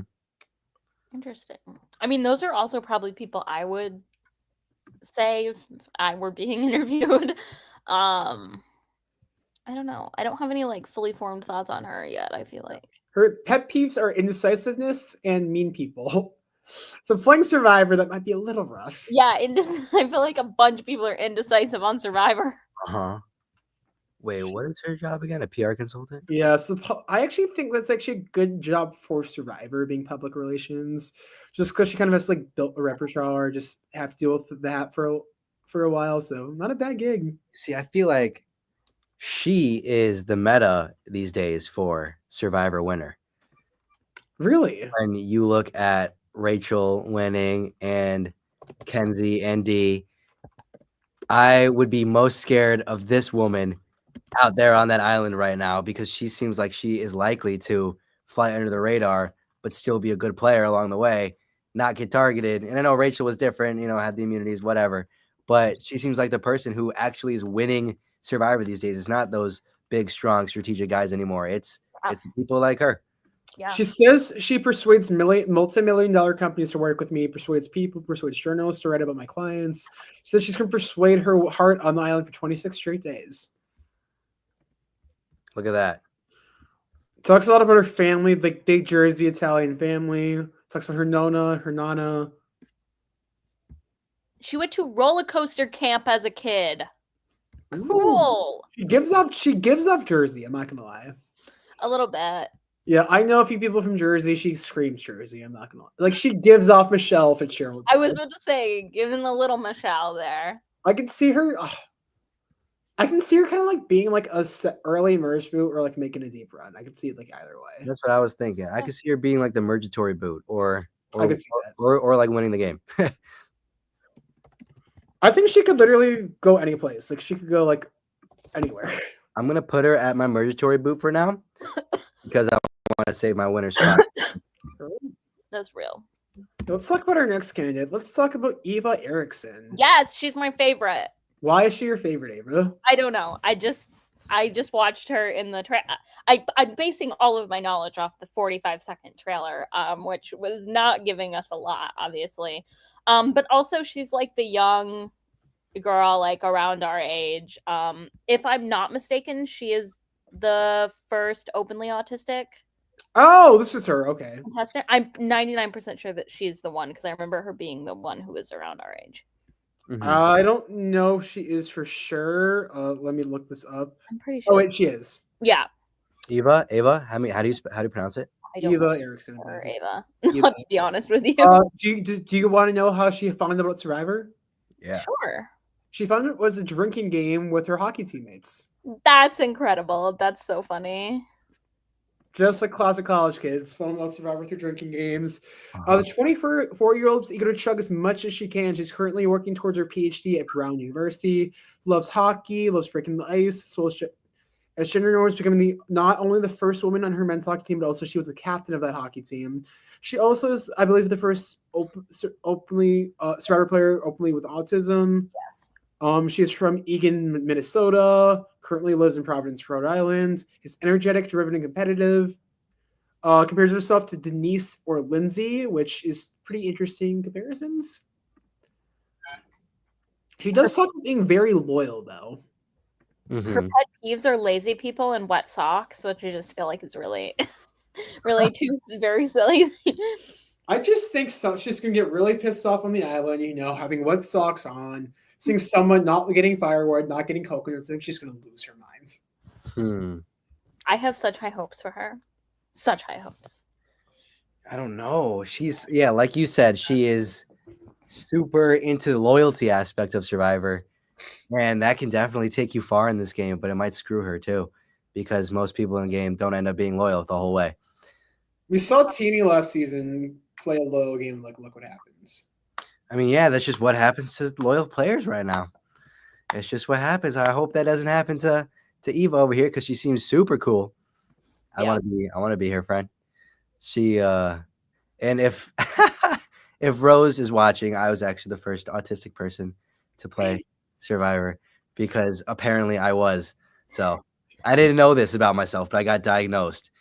Interesting. I mean, those are also probably people I would say if I were being interviewed. I don't know. I don't have any like fully formed thoughts on her yet, I feel like. Her pet peeves are indecisiveness and mean people. So playing Survivor, that might be a little rough. Yeah, I feel like a bunch of people are indecisive on Survivor. Uh-huh. Wait, what is her job again? A PR consultant? Yeah, so I actually think that's actually a good job for Survivor, being public relations. Just because she kind of has like built a repertoire, just have to deal with that for a while. So not a bad gig. See, I feel like she is the meta these days for Survivor winner. Really? When you look at Rachel winning and Kenzie and Dee, I would be most scared of this woman out there on that island right now because she seems like she is likely to fly under the radar, but still be a good player along the way, not get targeted. And I know Rachel was different, had the immunities, whatever, but she seems like the person who actually is winning Survivor these days. It's not those big, strong, strategic guys anymore. It's people like her. Yeah. She says she persuades multi-million-dollar companies to work with me, persuades people, persuades journalists to write about my clients. She said she's going to persuade her heart on the island for 26 straight days. Look at that. Talks a lot about her family, like big Jersey Italian family. Talks about her nana. She went to roller coaster camp as a kid. Ooh. Cool. She gives off Jersey, I'm not gonna lie. A little bit. Yeah, I know a few people from Jersey. She screams Jersey. I'm not gonna lie. Like she gives off Michelle Fitzgerald. I was about to say, given the little Michelle there. I can see her. I can see her kind of like being like a early merge boot or like making a deep run. I could see it like either way. That's what I was thinking. I could see her being like the mergatory boot or I could see that. or like winning the game. I think she could literally go any place. Like she could go like anywhere. I'm gonna put her at my mergatory boot for now because I want to save my winner spot. That's real. Let's talk about our next candidate. Let's talk about Eva Erickson. Yes, she's my favorite. Why is she your favorite, Eva? I don't know. I just watched her in the I'm basing all of my knowledge off the 45-second trailer, which was not giving us a lot, obviously. But also she's like the young girl, like around our age. If I'm not mistaken, she is the first openly autistic Oh, this is her. Okay. contestant. I'm 99% sure that she's the one because I remember her being the one who was around our age. Mhm. I don't know if she is for sure. Let me look this up. I'm pretty sure. Oh wait, she is. Yeah. Eva, how do you pronounce it? I don't Eva know Erickson. her, Ava. Eva. To be honest with you. Do you want to know how she found out about Survivor? Yeah. Sure. She found it was a drinking game with her hockey teammates. That's incredible. That's so funny. Just like classic college kids, falling in love with Survivor through drinking games. Uh-huh. The 24-year-old is eager to chug as much as she can. She's currently working towards her PhD at Brown University. Loves hockey, loves breaking the ice, as well as gender norms, becoming not only the first woman on her men's hockey team, but also she was the captain of that hockey team. She also is, I believe, the first openly Survivor player openly with autism. She is from Eagan, Minnesota. Currently lives in Providence, Rhode Island. Is energetic, driven, and competitive. Compares herself to Denise or Lindsay, which is pretty interesting comparisons. She does talk about being very loyal, though. Her Mhm. pet peeves are lazy people and wet socks, which I just feel like is really, really too very silly. I just think she's gonna get really pissed off on the island, having wet socks on, seeing someone not getting firewood, not getting coconuts. I think she's gonna lose her mind. I have such high hopes for her. Such high hopes. I don't know. Like you said, she is super into the loyalty aspect of Survivor. And that can definitely take you far in this game, but it might screw her too, because most people in the game don't end up being loyal the whole way. We saw Teeny last season play a loyal game. Like, look what happens. I mean, yeah, that's just what happens to loyal players right now. It's just what happens. I hope that doesn't happen to Eva over here because she seems super cool. I want to be her friend. She and if if Rose is watching, I was actually the first autistic person to play Survivor because apparently I was. So I didn't know this about myself, but I got diagnosed.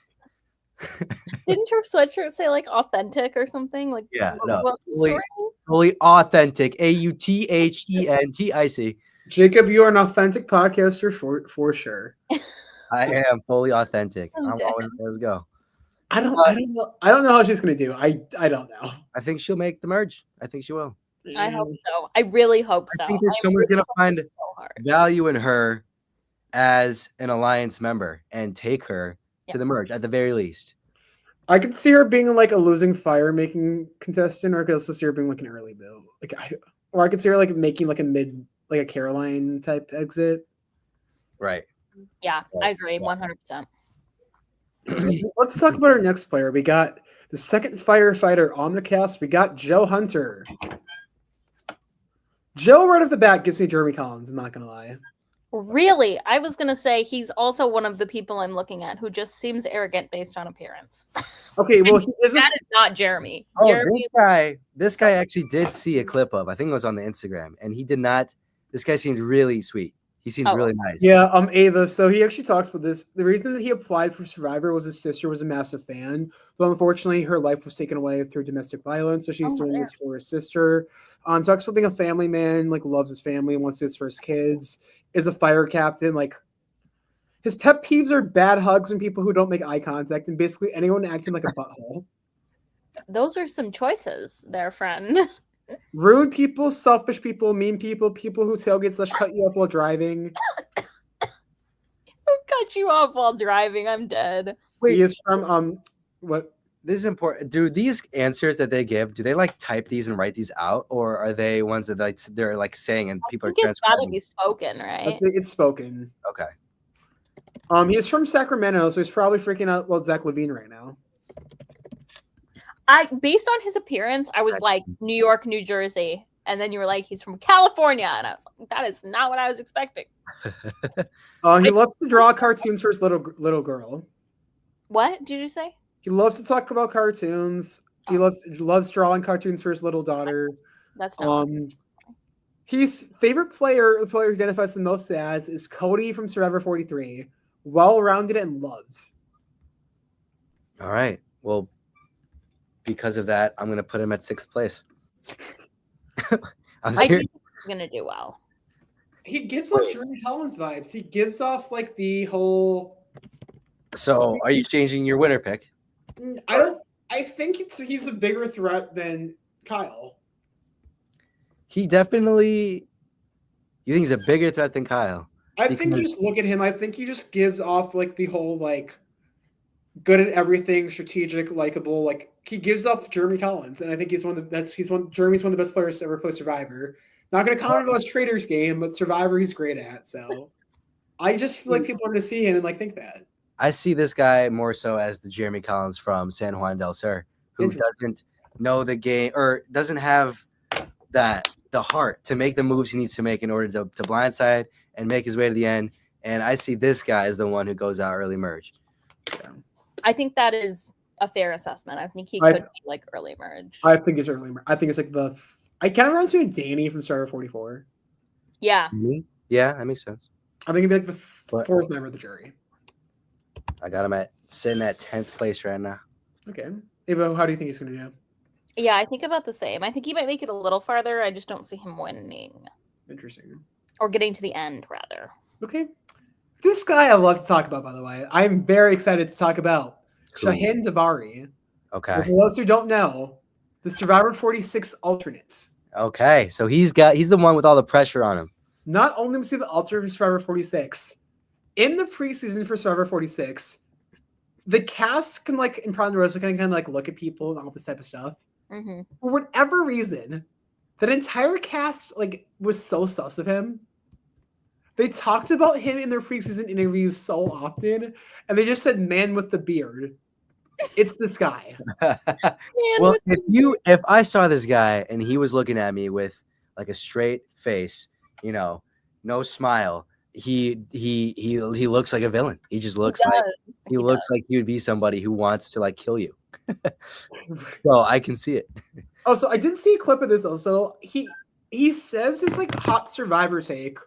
Didn't your sweatshirt say like authentic or something? Like, Yeah, what's the story? fully authentic. AUTHENTIC. Jacob, you are an authentic podcaster for sure. I am fully authentic. I'm I'm dead. always let's go. I don't know how she's gonna do. I don't know. I think she'll make the merge. I think she will. I hope so. I really hope so. I think that someone's gonna find so hard. value in her as an alliance member and take her to the merge at the very least. I could see her being like a losing fire making contestant, or I could also see her being like an early build. Or I could see her like making like a mid, like a Caroline type exit. Right. Yeah, I agree 100%. Let's talk about our next player. We got the second firefighter on the cast. We got Joe Hunter. Joe right off the bat gives me Jeremy Collins. I'm not gonna lie. Really? I was going to say he's also one of the people I'm looking at who just seems arrogant based on appearance. Okay, well, That is not Jeremy. Oh, Jeremy, this guy actually did see a clip of. I think it was on the Instagram, and he did not. This guy seemed really sweet. He seems really nice. Yeah, Ava. So he actually talks about this. The reason that he applied for Survivor was his sister was a massive fan, but unfortunately her life was taken away through domestic violence. So she's doing this for his sister. Talks about being a family man, like loves his family, wants his first kids, is a fire captain. Like his pet peeves are bad hugs and people who don't make eye contact, and basically anyone acting like a butthole. Those are some choices there, friend. Rude people, selfish people, mean people, people who tailgate / cut you off while driving. Who cut you off while driving? I'm dead. Wait, he is from what? This is important. Do these answers that they give, do they like type these and write these out, or are they ones that like they're like saying and people are it's got to transcribing? be spoken, right? I think it's spoken. Okay. He is from Sacramento, so he's probably freaking out about Zach Levine right now. Based on his appearance, I was like New York, New Jersey, and then you were like he's from California, and I was like, that is not what I was expecting. He loves to draw cartoons for his little girl. What did you say? He loves to talk about cartoons. He loves drawing cartoons for his little daughter. That's not. His favorite player, the player he identifies the most as, is Cody from Survivor 43. Well-rounded and loves. All right. Well, because of that, I'm gonna put him at 6th place. I think he's gonna do well. He gives off Jeremy Collins vibes. He gives off like the whole. So, are you changing your winner pick? I think he's a bigger threat than Kyle. He definitely. You think he's a bigger threat than Kyle? I think you just look at him. I think he just gives off like the whole like good at everything, strategic, likable. Like he gives off Jeremy Collins, and I think Jeremy's one of the best players to ever play Survivor. Not going to comment about his Traders game, but Survivor he's great at. So I just feel like people are going to see him and like think that. I see this guy more so as the Jeremy Collins from San Juan del Sur, who doesn't know the game or doesn't have the heart to make the moves he needs to make in order to blindside and make his way to the end. And I see this guy as the one who goes out early merge. I think that is a fair assessment. I think he could be like early merge. I think it's early merge. I think it's like I kind of reminds me of Danny from Survivor 44. Yeah. Yeah, that makes sense. I think it'd be like the fourth member of the jury. I got him sitting at 10th place right now. Okay. Ava, how do you think he's going to do? Yeah, I think about the same. I think he might make it a little farther. I just don't see him winning. Interesting. Or getting to the end, rather. Okay. This guy I love to talk about, by the way. I'm very excited to talk about Shaheen Davari. Okay. For those who don't know, the Survivor 46 alternates. Okay. So he's the one with all the pressure on him. Not only was he the alternate for Survivor 46, in the preseason for Survivor 46, the cast can like in Prime Rosa can kind of like look at people and all this type of stuff. Mm-hmm. For whatever reason, that entire cast like was so sus of him. They talked about him in their preseason interviews so often, and they just said "man with the beard." It's this guy. Well, if I saw this guy and he was looking at me with like a straight face, no smile, he looks like a villain. He just looks looks like he would be somebody who wants to like kill you. So I can see it. Oh, so I did see a clip of this though. So he says his like hot Survivor take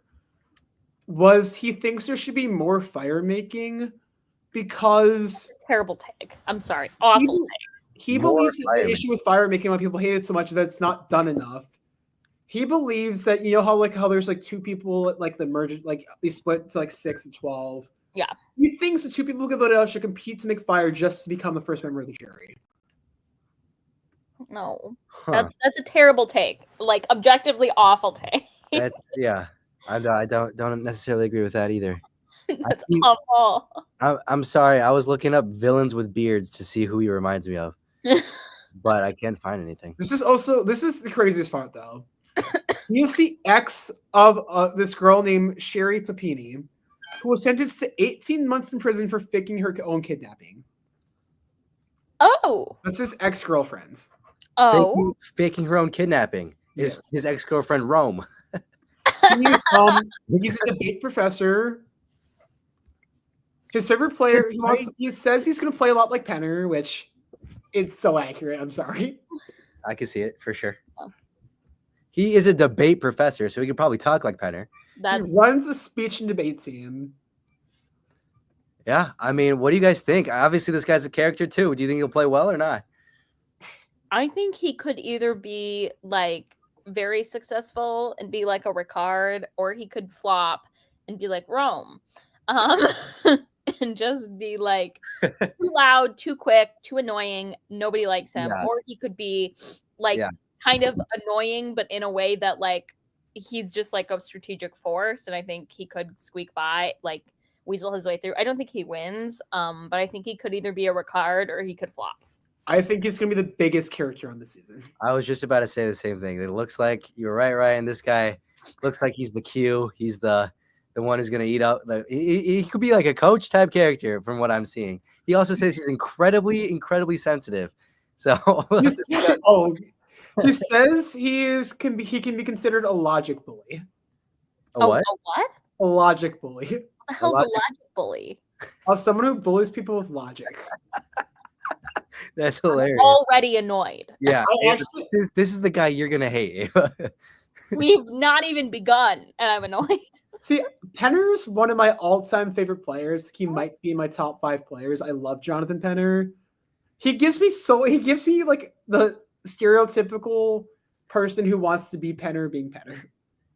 was he thinks there should be more fire making because terrible take. I'm sorry, awful take. He believes that the issue with fire making, why people hate it so much, that it's not done enough. He believes that how there's like two people at like the merge, like they split to like 6 and 12. Yeah. He thinks the two people who get voted out should compete to make fire just to become the first member of the jury. No, that's a terrible take. Like objectively awful take. I don't necessarily agree with that either. That's awful. I'm sorry. I was looking up villains with beards to see who he reminds me of, but I can't find anything. This is the craziest part though. He's the ex of this girl named Sherry Papini, who was sentenced to 18 months in prison for faking her own kidnapping. Oh, that's his ex-girlfriend. Oh, faking her own kidnapping is his ex-girlfriend Rome. He's a debate professor. His favorite player. He says he's going to play a lot like Penner, which it's so accurate. I'm sorry. I can see it for sure. Oh. He is a debate professor, so he could probably talk like Penner. He runs a speech and debate team. Yeah, I mean, what do you guys think? Obviously, this guy's a character too. Do you think he'll play well or not? I think he could either be like very successful and be like a Ricard, or he could flop and be like Rome, and just be like too loud, too quick, too annoying. Nobody likes him. Yeah. Or he could be like kind of annoying, but in a way that like he's just like a strategic force, and I think he could squeak by, like weasel his way through. I don't think he wins, but I think he could either be a Ricard or he could flop. I think he's going to be the biggest character on the season. I was just about to say the same thing. It looks like you're right, Ryan. This guy looks like he's the Q. He's the one who's going to eat up. He could be like a coach type character from what I'm seeing. He also says he's incredibly, incredibly sensitive. So he says he can be considered a logic bully. A what? A what? A logic bully. What the hell's a logic bully? Of someone who bullies people with logic. That's hilarious. I'm already annoyed. Yeah, this is the guy you're gonna hate. We've not even begun, and I'm annoyed. See, Penner's one of my all-time favorite players. He might be my top 5 players. I love Jonathan Penner. He gives me like the stereotypical person who wants to be Penner being Penner.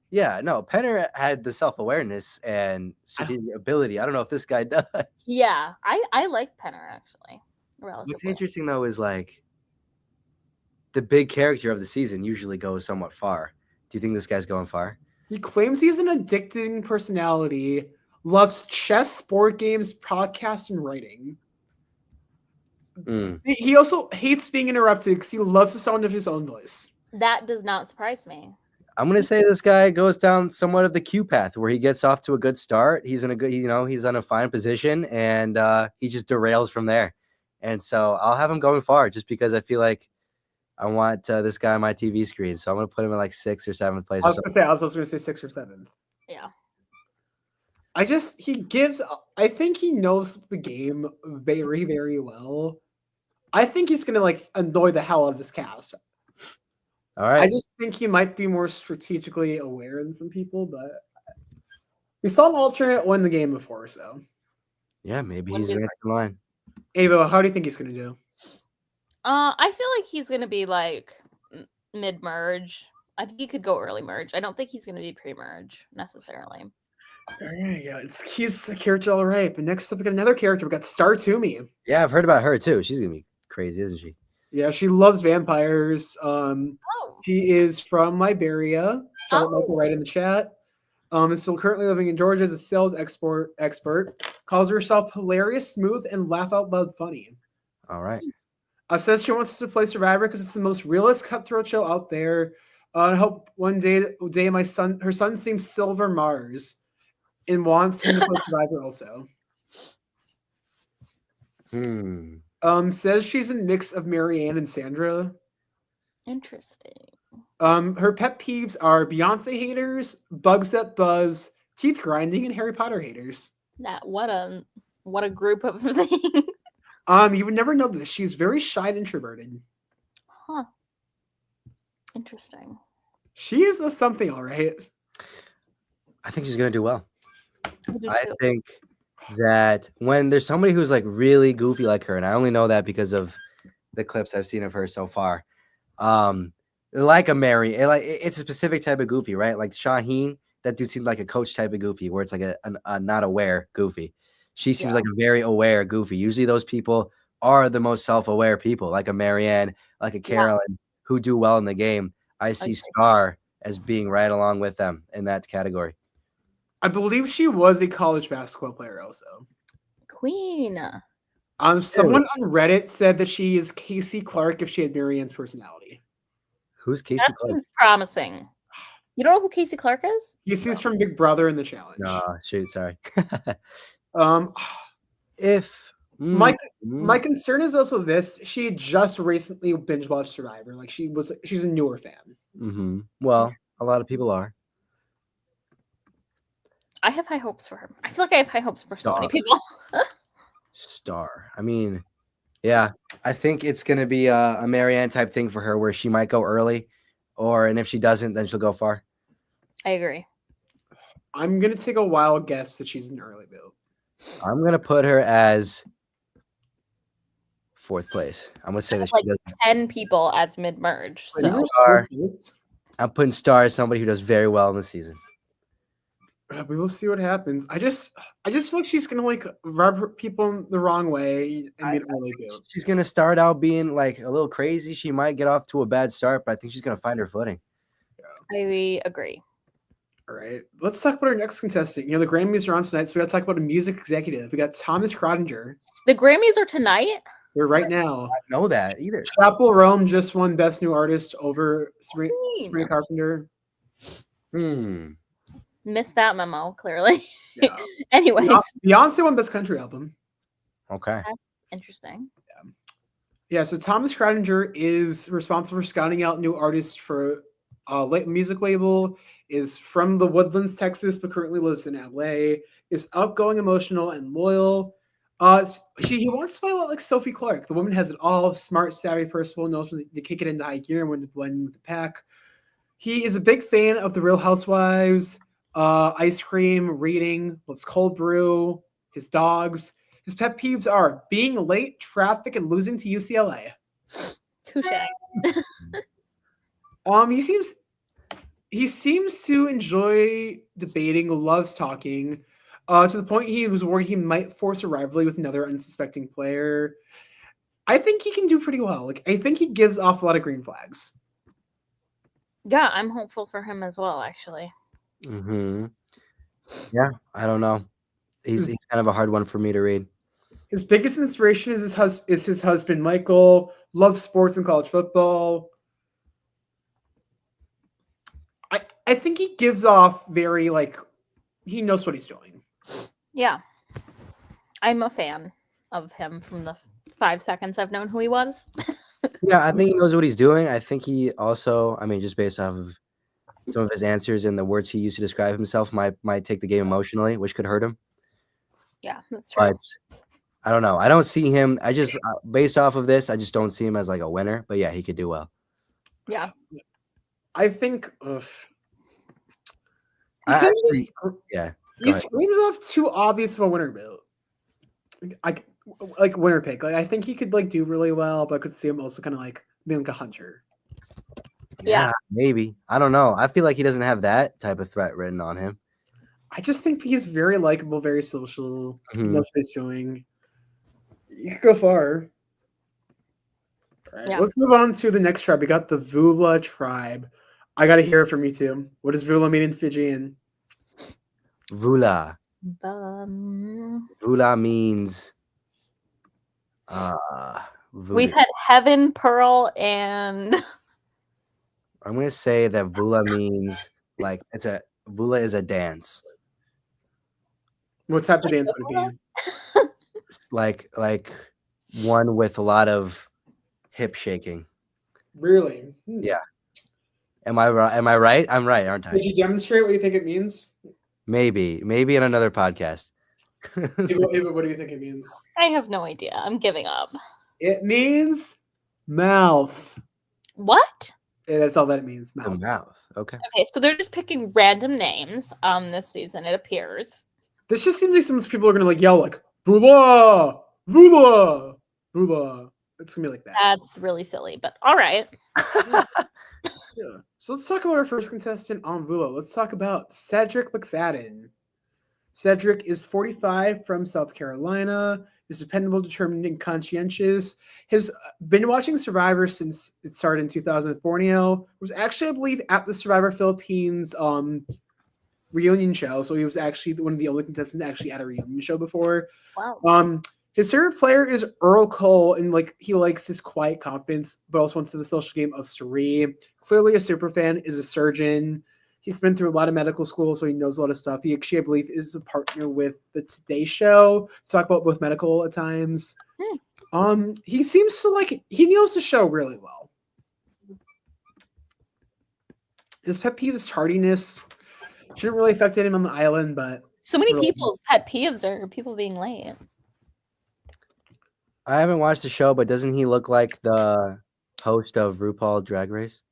Yeah, no, Penner had the self-awareness and strategic ability. I don't know if this guy does. Yeah, I like Penner actually. Relatively. What's interesting though is like the big character of the season usually goes somewhat far. Do you think this guy's going far? He claims he's an addicting personality, loves chess, sport games, podcasts, and writing. He also hates being interrupted because he loves the sound of his own voice. That does not surprise me. I'm gonna say this guy goes down somewhat of the Q path where he gets off to a good start. He's in a good, he's on a fine position, and he just derails from there. And so I'll have him going far just because I feel like I want this guy on my TV screen. So I'm gonna put him in like 6th or 7th place. I was also gonna say 6th or 7th. Yeah. I think he knows the game very, very well. I think he's gonna like annoy the hell out of his cast. All right. I just think he might be more strategically aware than some people, but we saw an alternate win the game before, so Yeah, maybe he's next in line. Avo, how do you think he's gonna do? I feel like he's gonna be like mid merge. I think he could go early merge. I don't think he's gonna be pre merge necessarily. There you go. He's a character, all right. But next up, we got another character. We got Star Toomey. Yeah, I've heard about her too. She's gonna be crazy, isn't she? Yeah, she loves vampires. She is from Liberia. Shout out Michael right in the chat. Is still currently living in Georgia as a sales expert. Calls herself hilarious, smooth, and laugh out loud funny. All right. Says she wants to play Survivor because it's the most realist cutthroat show out there. I hope one day her son seems Silver Mars, and wants him to play Survivor also. Says she's a mix of Marianne and Sandra. Interesting. Her pet peeves are Beyonce haters, bugs that buzz, teeth grinding, and Harry Potter haters. What a group of things. You would never know this. She's very shy and introverted. Huh. Interesting. She is a something, all right. I think she's gonna do well. I think that when there's somebody who's like really goofy like her, and I only know that because of the clips I've seen of her so far, like a Mary, it's a specific type of goofy, right? Like Shaheen, that dude seemed like a coach type of goofy, where it's like a not aware goofy. She seems like a very aware goofy. Usually those people are the most self-aware people, like a Marianne, like a Carolyn, who do well in the game. I see Star as being right along with them in that category. I believe she was a college basketball player also. Queen. Someone on Reddit said that she is Casey Clark if she had Marianne's personality. Who's Casey Clark? Clark? Seems promising. You don't know who Casey Clark is? Casey's from Big Brother in the Challenge. No, shoot, sorry. My concern is also this: she had just recently binge watched Survivor. Like she's a newer fan. Well, a lot of people are. I have high hopes for her. I feel like I have high hopes for so many people. Star. I mean, yeah, I think it's gonna be a Marianne type thing for her, where she might go early, and if she doesn't, then she'll go far. I agree. I'm gonna take a wild guess that she's an early build. I'm gonna put her as 4th place. I'm gonna say that she does 10 people as mid merge. So I'm putting Star as somebody who does very well in the season. We will see what happens. I just feel like she's gonna like rub people the wrong way and get early build. She's gonna start out being like a little crazy. She might get off to a bad start, but I think she's gonna find her footing. I agree. All right, let's talk about our next contestant. The Grammys are on tonight, so we got to talk about a music executive. We got Thomas Crottinger. The Grammys are tonight? They're right now. I don't know that either. Chappell Roan just won Best New Artist over Sabrina Carpenter. Missed that memo, clearly. Yeah. Anyways. Beyonce won Best Country Album. Okay. That's interesting. Yeah, so Thomas Crottinger is responsible for scouting out new artists for music label, is from the Woodlands, Texas, but currently lives in LA, is outgoing, emotional, and loyal. He wants to play a lot like Sophie Clark. The woman has it all: smart, savvy, personable, knows when to kick it into high gear and when to blend with the pack. He is a big fan of The Real Housewives, ice cream, reading, loves cold brew, his dogs. His pet peeves are being late, traffic, and losing to UCLA. Touche. He seems to enjoy debating, loves talking, to the point he was worried he might force a rivalry with another unsuspecting player. I think he can do pretty well. Like, I think he gives off a lot of green flags. Yeah, I'm hopeful for him as well, actually. Yeah, I don't know. He's kind of a hard one for me to read. His biggest inspiration is his husband, Michael. Loves sports and college football. I think he gives off very he knows what he's doing. Yeah. I'm a fan of him from the 5 seconds I've known who he was. Yeah, I think he knows what he's doing. I think he also, I mean, just based off of some of his answers and the words he used to describe himself, might take the game emotionally, which could hurt him. Yeah, that's true. But I don't know. I don't see him. I just, based off of this, I just don't see him as like a winner. But yeah, he could do well. Yeah. I think. He Yeah. screams off too obvious of a winner build. Like winner pick. Like I think he could do really well, but I could see him also kind of being like a hunter. Yeah. Maybe. I don't know. I feel like he doesn't have that type of threat written on him. I just think he's very likable, very social. Mhm. Knows what he's doing. You could go far. All right, Yeah. let's move on to the next tribe. We got the Vula tribe. I got to hear it from you two. What does Vula mean in Fijian? Vula. Vula means we've had Heaven, Pearl, and I'm gonna say that Vula means like Vula is a dance. What type of dance would it be? Like one with a lot of hip shaking. Really? Yeah. Am I right? I'm right, aren't I? Did you demonstrate what you think it means? Maybe in another podcast. Ava, what do you think it means? I have no idea. I'm giving up. It means mouth. What? Yeah, that's all that it means. The mouth. Okay. Okay, so they're just picking random names this season, it appears. This just seems like some people are gonna yell Vula, Vula, Vula. It's gonna be like that. That's really silly, but all right. Yeah. So let's talk about our first contestant on Vula. Let's talk about Cedric McFadden. Cedric is 45 from South Carolina. Is dependable, determined, and conscientious. Has been watching Survivor since it started in 2004. Was actually, I believe, at the Survivor Philippines reunion show. So he was actually one of the only contestants actually at a reunion show before. Wow. His favorite player is Earl Cole, and he likes his quiet confidence, but also wants to the social game of Suri. Clearly a super fan, is a surgeon. He's been through a lot of medical school, so he knows a lot of stuff. He actually, I believe, is a partner with the Today Show to talk about both medical at times. He seems to he knows the show really well. His pet peeve is tardiness. Shouldn't really affect him on the island, but so many people's pet peeves are people being late. I haven't watched the show, but doesn't he look like the host of RuPaul Drag Race?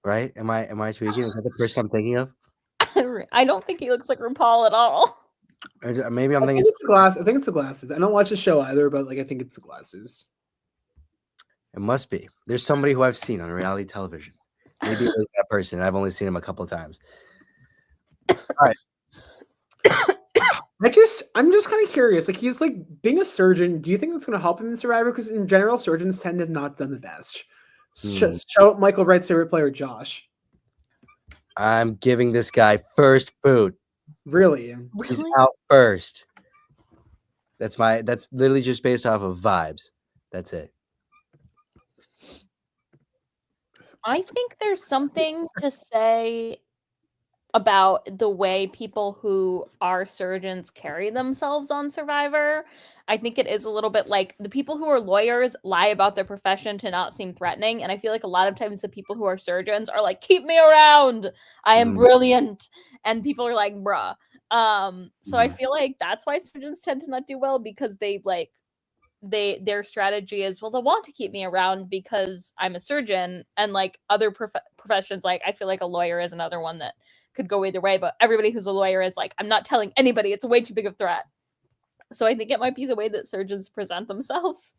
Right? Am I tweaking? Is that the person I'm thinking of? I don't think he looks like RuPaul at all. Or maybe I'm I thinking think it's the glass. I think it's the glasses. I don't watch the show either, but I think it's the glasses. it must be. There's somebody who I've seen on reality television. Maybe it was that person. I've only seen him a couple times. All right. I'm just kind of curious. He's being a surgeon. Do you think that's going to help him in Survivor? Because in general, surgeons tend to have not done the best. Shout out Michael Wright's favorite player, Josh. I'm giving this guy first boot. Really? He's out first. That's literally just based off of vibes. That's it. I think there's something to say about the way people who are surgeons carry themselves on Survivor. I think it is a little bit like the people who are lawyers lie about their profession to not seem threatening. And I feel like a lot of times the people who are surgeons are like, keep me around. I am brilliant. And people are like, bruh. So I feel like that's why surgeons tend to not do well, because their strategy is, well, they'll want to keep me around because I'm a surgeon. And other professions, I feel like a lawyer is another one that could go either way, but everybody who's a lawyer is I'm not telling anybody, it's way too big of a threat. So I think it might be the way that surgeons present themselves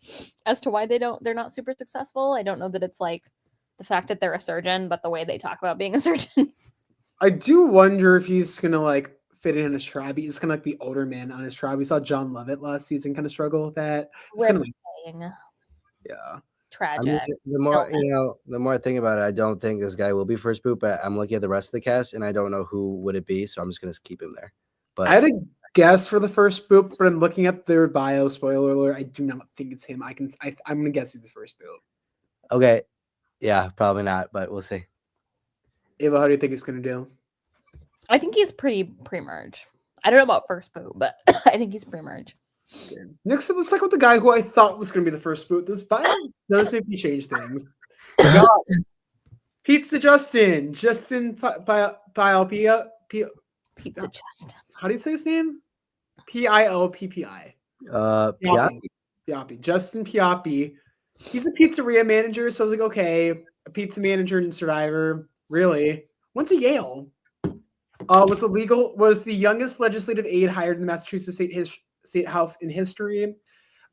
as to why they're not super successful. I don't know that it's the fact that they're a surgeon, but the way they talk about being a surgeon. I do wonder if he's gonna fit in his tribe. He's kind of the older man on his tribe. We saw John Lovett last season kind of struggle with that. Yeah. Tragic. I mean, the more I think about it, I don't think this guy will be first boot, but I'm looking at the rest of the cast and I don't know who would it be, so I'm just gonna keep him there. But I had a guess for the first boot, but I'm looking at their bio. Spoiler alert! I do not think it's him. I'm gonna guess he's the first boot. Okay, yeah, probably not, but we'll see. Ava, how do you think he's going to do? I think he's pre-merge. I don't know about first boot, but I think he's pre-merge. Okay. Next up, let's talk about the guy who I thought was going to be the first boot. This bio does make me change things. We got Pizza Justin Pilpia. Pizza chest. How do you say his name? Pilppi. Piatti. Piappi. Justin Piappi. He's a pizzeria manager, so I was like, okay, a pizza manager in Survivor. Really? Went to Yale. Was the youngest legislative aide hired in the Massachusetts State House in history.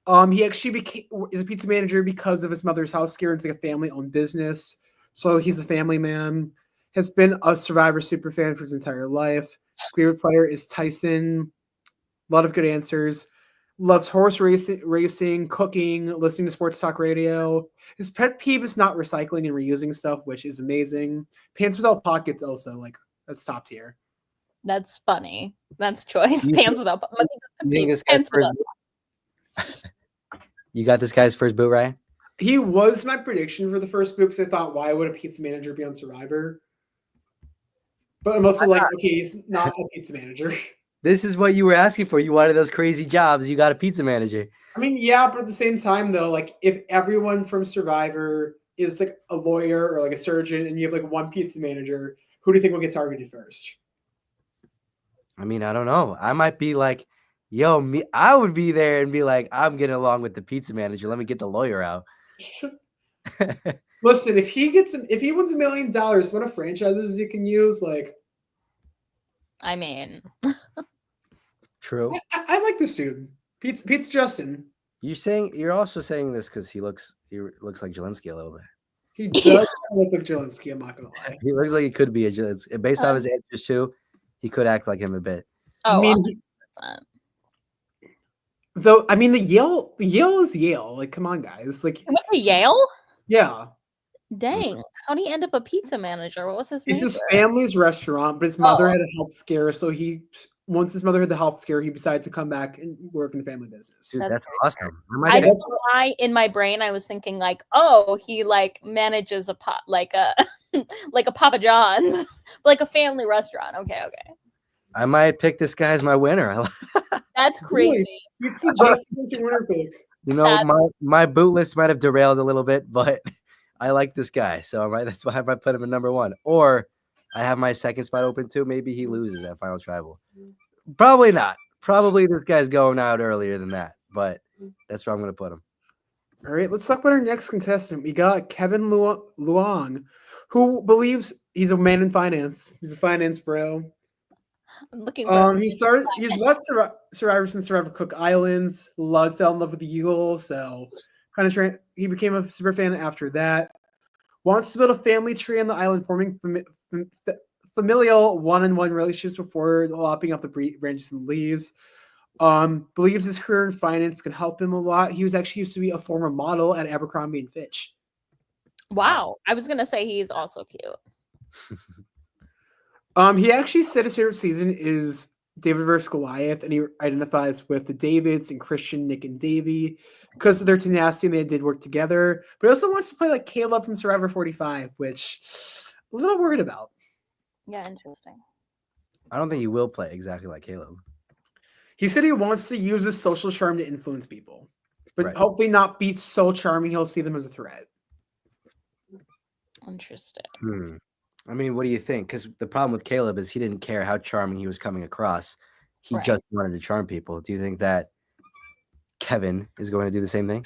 He actually is a pizza manager because of his mother's house scare. It's like a family-owned business, so he's a family man. Has been a Survivor super fan for his entire life. Favorite player is Tyson. A lot of good answers. Loves horse racing, cooking, listening to sports talk radio. His pet peeve is not recycling and reusing stuff, which is amazing. Pants without pockets also, like, that's top tier. That's funny. That's choice. Pants without You got this guy's first boot, Ryan? He was my prediction for the first boot because I thought, why would a pizza manager be on Survivor? But I'm also like, okay, he's not a pizza manager. This is what you were asking for. You wanted those crazy jobs. You got a pizza manager. I mean, yeah, but at the same time, though, like if everyone from Survivor is like a lawyer or like a surgeon and you have like one pizza manager, who do you think will get targeted first? I mean, I don't know. I might be like, yo, I would be there and be like, I'm getting along with the pizza manager. Let me get the lawyer out. Listen, if he wins $1 million, what of franchises you can use? Like, I mean, true. I like this dude, Pizza Justin. You're also saying this because he looks like Jelinski a little bit. He does look like Jelinski. I'm not gonna lie. He looks like he could be a Jelinski. Based off his answers too, he could act like him a bit. oh, I mean, 100%. though, I mean, the Yale is Yale. Like, come on, guys. Like, He went to Yale? yeah. Dang. How did he end up a pizza manager? What was his name? It's his family's restaurant, but his mother had a health scare. So once his mother had the health scare, he decided to come back and work in the family business. Dude, that's awesome. I don't know why in my brain I was thinking like, oh, he like manages a like a like a Papa John's, like a family restaurant. Okay. I might pick this guy as my winner. That's crazy. It's the winner pick. You know, my boot list might have derailed a little bit, but I like this guy, so that's why I might put him in number one. Or I have my second spot open too. Maybe he loses at Final Tribal. Probably not. Probably this guy's going out earlier than that, but that's where I'm going to put him. All right, let's talk about our next contestant. We got Kevin Luong, who believes he's a man in finance. He's a finance bro. I'm looking for he's watched Survivor since Survivor Cook Islands. Fell in love with the Eagle, so kind of he became a super fan after that. Wants to build a family tree on the island, forming familial one-on-one relationships before lopping off the branches and leaves. Believes his career in finance could help him a lot. He was actually used to be a former model at Abercrombie and Fitch. Wow. I was gonna say he's also cute. He actually said his favorite season is David versus Goliath, and he identifies with the Davids and Christian, Nick, and Davey because of their tenacity and they did work together. But he also wants to play like Caleb from Survivor 45, which I'm a little worried about. Yeah, interesting. I don't think he will play exactly like Caleb. He said he wants to use his social charm to influence people, but Right. hopefully not be so charming he'll see them as a threat. Interesting. I mean, what do you think? Because the problem with Caleb is he didn't care how charming he was coming across. He Right. just wanted to charm people. Do you think that Kevin is going to do the same thing?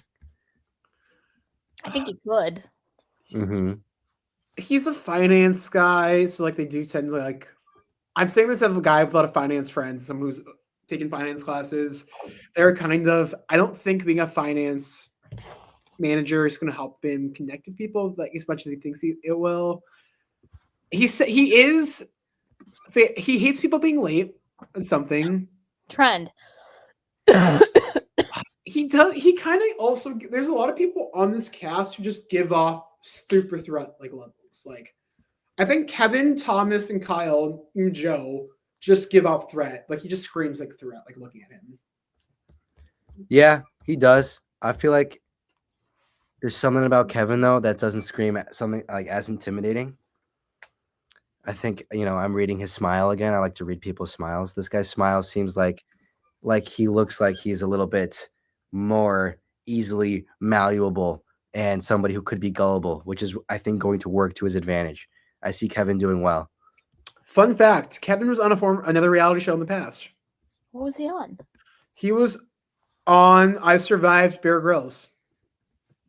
I think he could. Mm-hmm. He's a finance guy, so like they do tend to like. I'm saying this as a guy with a lot of finance friends, someone who's taken finance classes. They're kind of. I don't think being a finance manager is going to help him connect with people like as much as he thinks it will. He said he hates people being late on something. Trend. He kind of also, there's a lot of people on this cast who just give off super threat like levels. Like I think Kevin, Thomas, and Kyle and Joe just give off threat. Like he just screams like threat, like looking at him. Yeah, he does. I feel like there's something about Kevin though that doesn't scream at something like as intimidating. I think, I'm reading his smile again. I like to read people's smiles. This guy's smile seems like he looks like he's a little bit more easily malleable and somebody who could be gullible, which is, I think, going to work to his advantage. I see Kevin doing well. Fun fact: Kevin was on another reality show in the past. What was he on? He was on I Survived Bear Grylls.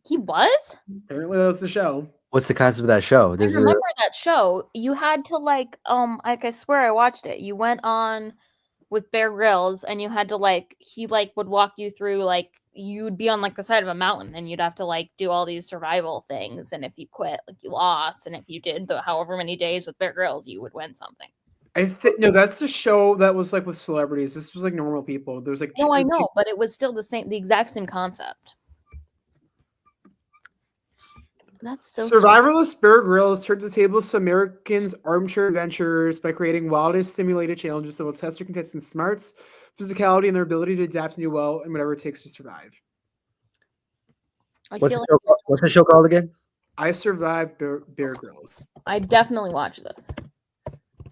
He was? Apparently, that was the show. What's the concept of that show? I remember that show. You had to like I swear I watched it. You went on with Bear Grylls and you had to he would walk you through you'd be on the side of a mountain and you'd have to do all these survival things, and if you quit, you lost, and if you did the however many days with Bear Grylls, you would win something. I think no, that's the show that was with celebrities. This was normal people. There was no, I know, but it was still the exact same concept. That's so Survivalist Bear Grylls turns the tables to Americans' armchair adventurers by creating wildly stimulated challenges that will test their contestants' smarts, physicality, and their ability to adapt and do well in whatever it takes to survive. What's the show called again? I Survived Bear Grylls. I definitely watched this.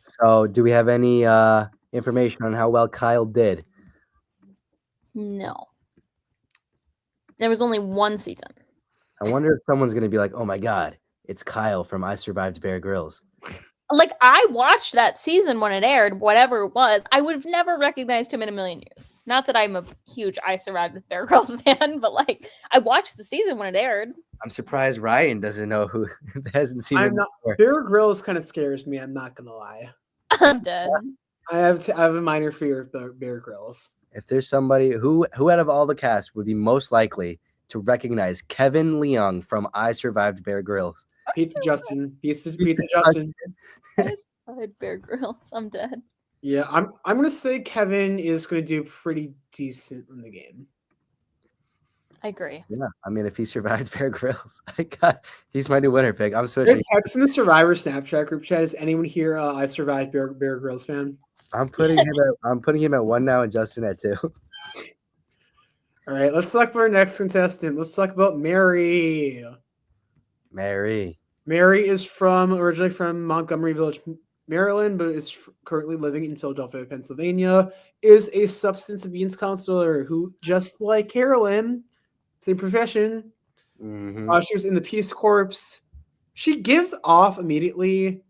So, do we have any information on how well Kyle did? No. There was only one season. I wonder if someone's going to be like, oh my God, it's Kyle from I Survived Bear Grylls. I watched that season when it aired, whatever it was. I would have never recognized him in a million years. Not that I'm a huge I Survived with Bear Grylls fan, but I watched the season when it aired. I'm surprised Ryan doesn't know who hasn't seen him before. Bear Grylls kind of scares me, I'm not going to lie. I'm dead. I have a minor fear of Bear Grylls. If there's somebody who out of all the cast would be most likely to recognize Kevin Leung from I Survived Bear Grylls. Pizza Justin. Pizza Justin. I survived Bear Grylls. I'm dead. Yeah, I'm gonna say Kevin is gonna do pretty decent in the game. I agree. Yeah, I mean, if he survives Bear Grylls, he's my new winner pick. I'm switching. Text in the Survivor Snapchat group chat. Is anyone here I Survived Bear Grylls fan? I'm putting him at 1 now and Justin at 2. All right, let's talk about our next contestant. Let's talk about Mary. Mary is originally from Montgomery Village, Maryland, but is currently living in Philadelphia, Pennsylvania. Is a substance abuse counselor who, just like Carolyn, same profession. Mm-hmm. She was in the Peace Corps. She gives off immediately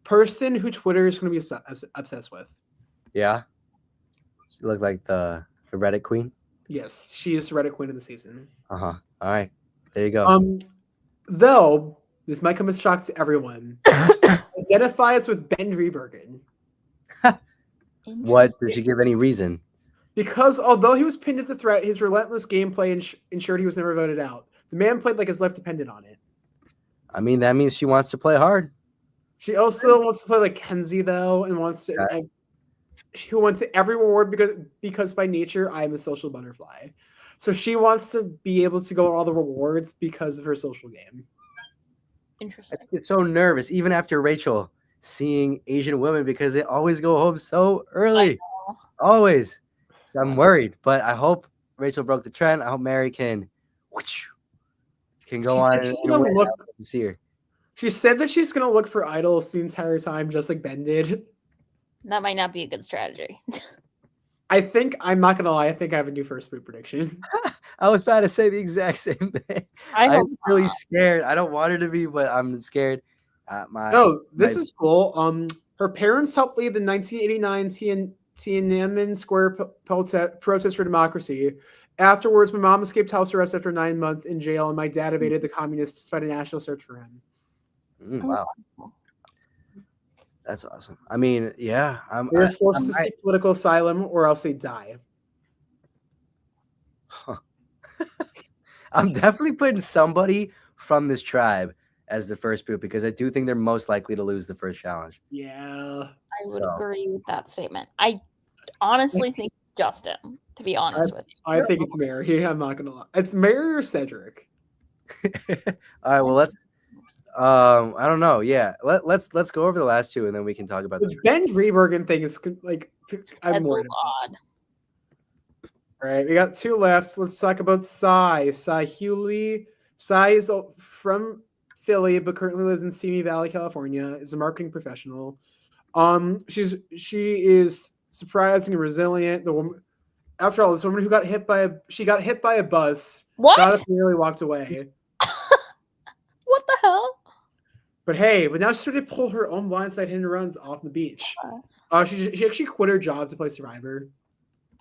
person who Twitter is going to be obsessed with. Yeah, she looked like the Reddit queen. Yes, she is the Reddit queen of the season. All right, there you go. Though this might come as a shock to everyone, identifies with Ben Driebergen. What? Did she give any reason? Because although he was pinned as a threat, his relentless gameplay ensured he was never voted out. The man played like his life depended on it. I mean, that means she wants to play hard. She also wants to play like Kenzie, though, and wants to. She wants every reward because by nature I'm a social butterfly. So she wants to be able to go on all the rewards because of her social game. Interesting. I get so nervous, even after Rachel seeing Asian women, because they always go home so early. Always. So I'm worried, but I hope Rachel broke the trend. I hope Mary can go on and see her. She said that she's going to look for idols the entire time, just like Ben did. That might not be a good strategy. I'm not going to lie, I think I have a new first boot prediction. I was about to say the exact same thing. I'm really scared. I don't want her to be, but I'm scared. This is cool. Her parents helped lead the 1989 Tiananmen Square protest for democracy. Afterwards, my mom escaped house arrest after 9 months in jail, and my dad evaded the communists despite a national search for him. Wow. That's awesome. I mean, yeah. They're forced to seek political asylum or else they die. Huh. I'm definitely putting somebody from this tribe as the first boot because I do think they're most likely to lose the first challenge. Yeah. I would agree with that statement. I honestly think it's Justin, to be honest with you. I think it's Mary. I'm not going to lie. It's Mary or Cedric. All right, well, let's I don't know. Yeah, let's go over the last two and then we can talk about the Ben Driebergen thing. Is like I'm worried about. All right, we got two left. Let's talk about Sai Hewley. Sai is from Philly, but currently lives in Simi Valley, California. Is a marketing professional. She is surprising and resilient. The woman, after all, this woman who got hit by a bus. What? Got up and nearly walked away. What the hell? But now she's started to pull her own blindside hit and runs off the beach. She actually quit her job to play Survivor.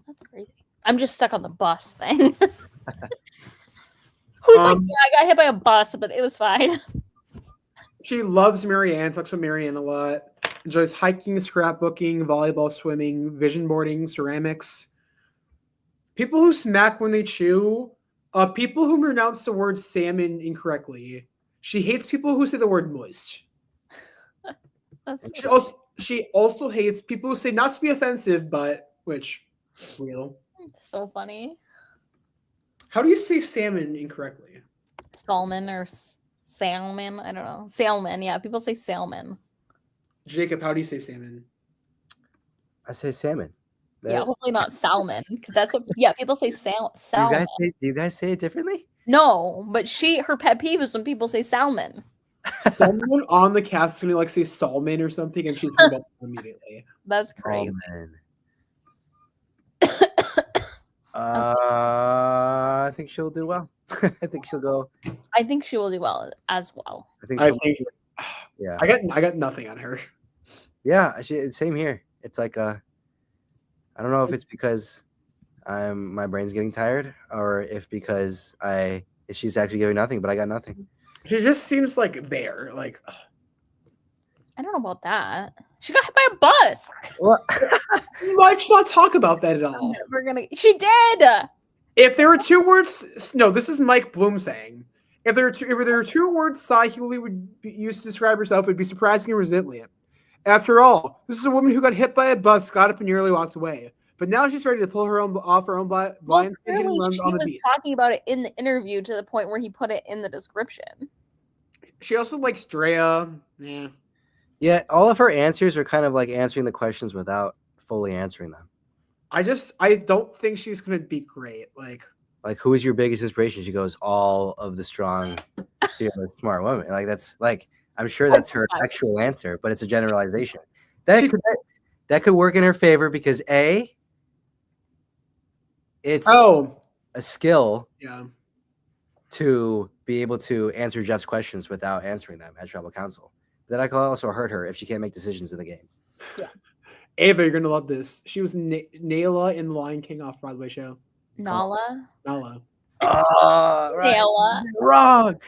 That's crazy. I'm just stuck on the bus thing. Who's like, yeah, I got hit by a bus, but it was fine. She loves Marianne, talks about Marianne a lot. Enjoys hiking, scrapbooking, volleyball, swimming, vision boarding, ceramics. People who smack when they chew. People who pronounce the word salmon incorrectly. She hates people who say the word moist. She also hates people who say not to be offensive, but which real. So funny. How do you say salmon incorrectly? Salmon or salmon? I don't know. Salmon. Yeah, people say salmon. Jacob, how do you say salmon? I say salmon. Yeah, hopefully not salmon, because that's what. Yeah, people say salmon. Do you guys say it differently? No, but her pet peeve is when people say salmon. Someone on the cast is gonna say Salmon or something, and she's gonna go immediately. That's crazy. I think she'll do well. I think she'll go. I think she will do well as well. Yeah. I got nothing on her. Yeah, same here. It's like I don't know if it's because my brain's getting tired, or if because she's actually giving nothing, but I got nothing. She just seems like there, like. I don't know about that. She got hit by a bus. What? Let's not talk about that at all. She did. If there were two words, no, this is Mike Bloom saying. If there were two words Saihuli would use to describe herself, it would be surprising and resilient. After all, this is a woman who got hit by a bus, got up and nearly walked away. But now she's ready to pull her off her own blind clearly runs on the beach. She was talking about it in the interview to the point where he put it in the description. She also likes Drea. Yeah. Yeah, all of her answers are kind of like answering the questions without fully answering them. I don't think she's gonna be great. Like who is your biggest inspiration? She goes, all of the strong, fearless, smart women. Like that's like I'm sure that's her actual answer, but it's a generalization. That could work in her favor because it's a skill to be able to answer Jeff's questions without answering them at tribal council. That I could also hurt her if she can't make decisions in the game. Yeah. Ava, you're going to love this. She was Nayla in the Lion King off-Broadway show. Nala? Nala. Oh, right. Nayla. Wrong.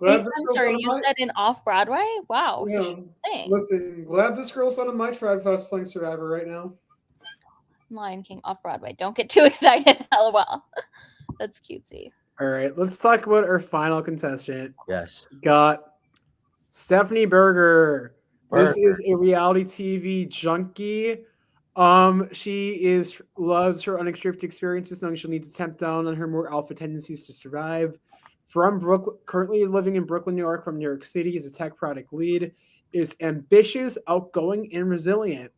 I'm sorry, you said in off-Broadway? Wow. Yeah. So listen, glad this girl's not on my tribe if I was playing Survivor right now. Lion King off-Broadway. Don't get too excited. LOL. That's cutesy. All right, let's talk about our final contestant. Yes. Got Stephanie Berger. This is a reality TV junkie. She loves her unexpected experiences, knowing she'll need to tamp down on her more alpha tendencies to survive. From Brooklyn, currently is living in Brooklyn, New York, from New York City. Is a tech product lead. Is ambitious, outgoing, and resilient.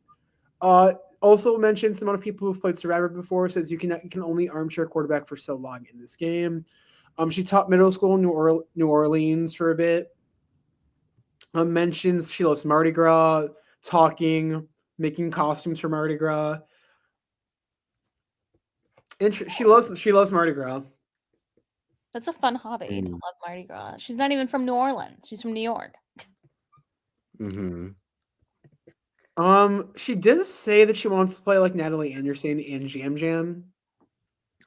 Also mentions the amount of people who've played Survivor before. Says you can only armchair quarterback for so long in this game. She taught middle school in New Orleans for a bit. Mentions she loves Mardi Gras, talking, making costumes for Mardi Gras. And she loves Mardi Gras. That's a fun hobby to love Mardi Gras. She's not even from New Orleans. She's from New York. Mm-hmm. She did say that she wants to play like Natalie Anderson and Jam Jam.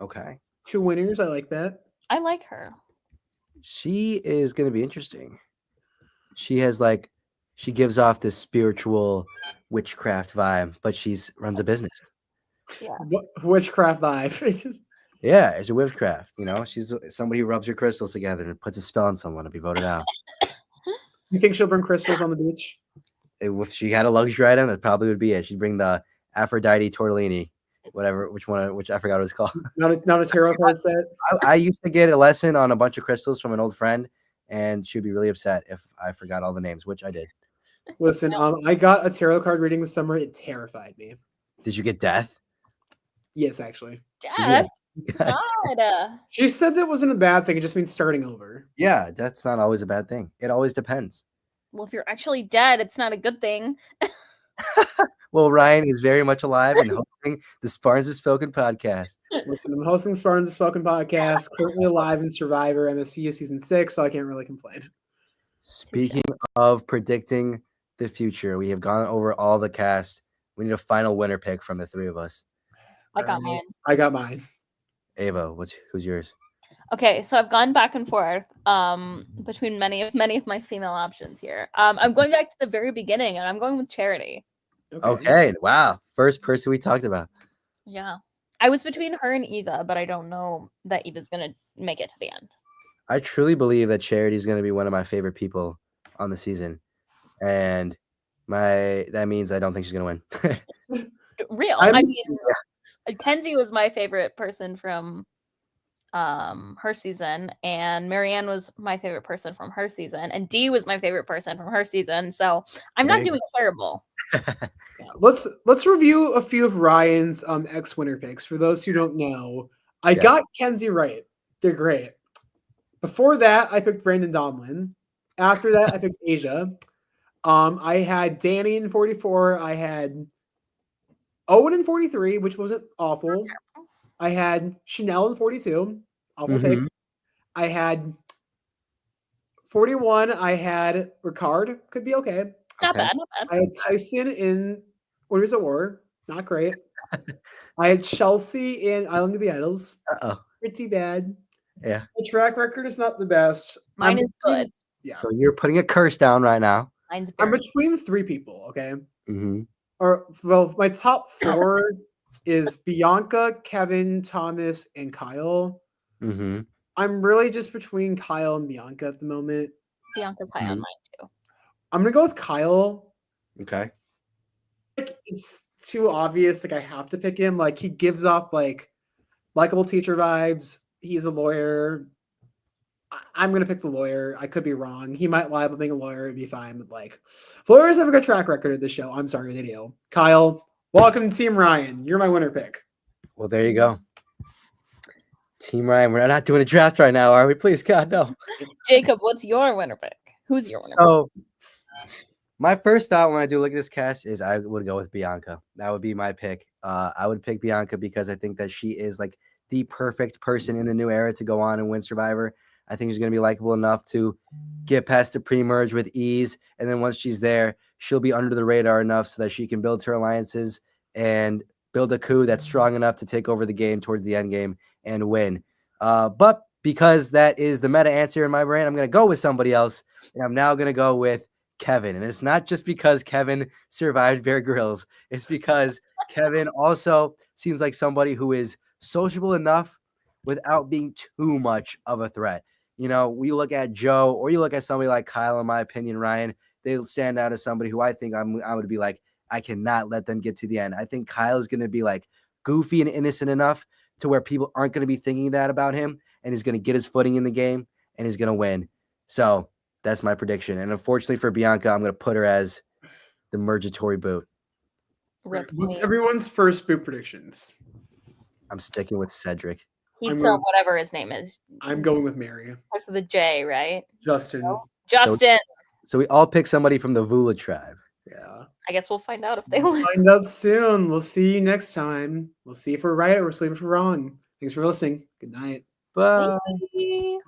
Okay. 2 winners. I like that. I like her. She is going to be interesting. She gives off this spiritual witchcraft vibe, but runs a business. Yeah. Witchcraft vibe. Yeah, it's a witchcraft. You know, she's somebody who rubs her crystals together and puts a spell on someone to be voted out. You think she'll bring crystals on the beach? If she had a luxury item, that probably would be it. She'd bring the Aphrodite tortellini, which I forgot what it's called. Not a tarot card set. I used to get a lesson on a bunch of crystals from an old friend, and she'd be really upset if I forgot all the names, which I did. Listen, I got a tarot card reading this summer. It terrified me. Did you get death? Yes, actually. Death? God. She said that wasn't a bad thing. It just means starting over. Yeah, that's not always a bad thing. It always depends. Well, if you're actually dead, it's not a good thing. Well, Ryan is very much alive and hosting the Spartans of Spoken podcast. Listen, I'm hosting the Spartans of Spoken podcast, currently alive in Survivor MSCU season 6, so I can't really complain. Speaking of predicting the future, we have gone over all the cast. We need a final winner pick from the three of us. I got mine. I got mine. Ava, who's yours? Okay, so I've gone back and forth between many of my female options here. I'm going back to the very beginning, and I'm going with Charity. Okay, wow. First person we talked about. Yeah. I was between her and Eva, but I don't know that Eva's going to make it to the end. I truly believe that Charity is going to be one of my favorite people on the season. And that means I don't think she's going to win. Real. I mean, Kenzie was my favorite person from her season, and Marianne was my favorite person from her season, and Dee was my favorite person from her season. So I'm not doing terrible. Let's review a few of Ryan's ex-winner picks. For those who don't know, I got Kenzie right. They're great. Before that, I picked Brandon Domlin. After that, I picked Asia. I had Danny in 44. I had Owen in 43, which wasn't awful. I had Chanel in 42. Awful pick. I had 41. I had Ricard. Could be okay. Not bad. I had Tyson in Winners at War. Not great. I had Chelsea in Island of the Idols. Pretty bad. Yeah. The track record is not the best. Mine is good. Yeah. So you're putting a curse down right now. I'm between three people, okay? Mm-hmm. Or well, my top four is Bianca, Kevin, Thomas, and Kyle. Mm-hmm. I'm really just between Kyle and Bianca at the moment. Bianca's high on mine too. I'm gonna go with Kyle. Okay. Like, it's too obvious. Like I have to pick him. Like he gives off like likable teacher vibes. He's a lawyer. I'm gonna pick the lawyer. I could be wrong. He might lie about being a lawyer. It'd be fine. But like, lawyers have a good track record at this show. I'm sorry, they do. Kyle, welcome to Team Ryan. You're my winner pick. Well, there you go. Team Ryan, we're not doing a draft right now, are we? Please, God, no. Jacob, what's your winner pick? Who's your winner pick? So, my first thought when I do look at this cast is I would go with Bianca. That would be my pick. I would pick Bianca because I think that she is like the perfect person in the new era to go on and win Survivor. I think she's going to be likable enough to get past the pre-merge with ease. And then once she's there, she'll be under the radar enough so that she can build her alliances and build a coup that's strong enough to take over the game towards the end game and win. But because that is the meta answer in my brain, I'm going to go with somebody else. And I'm now going to go with Kevin. And it's not just because Kevin survived Bear Grylls. It's because Kevin also seems like somebody who is sociable enough without being too much of a threat. You know, we look at Joe or you look at somebody like Kyle, in my opinion, Ryan, they'll stand out as somebody who I think I would be like, I cannot let them get to the end. I think Kyle is going to be like goofy and innocent enough to where people aren't going to be thinking that about him, and he's going to get his footing in the game and he's going to win. So that's my prediction. And unfortunately for Bianca, I'm going to put her as the Mergatory boot. What's everyone's first boot predictions? I'm sticking with Cedric. Pizza, whatever his name is. I'm going with Mary. Starts with a J, right? Justin. Justin. So we all pick somebody from the Vula tribe. Yeah. I guess we'll find out if they We'll find out soon. We'll see you next time. We'll see if we're right or we'll see if we're wrong. Thanks for listening. Good night. Bye. Bye.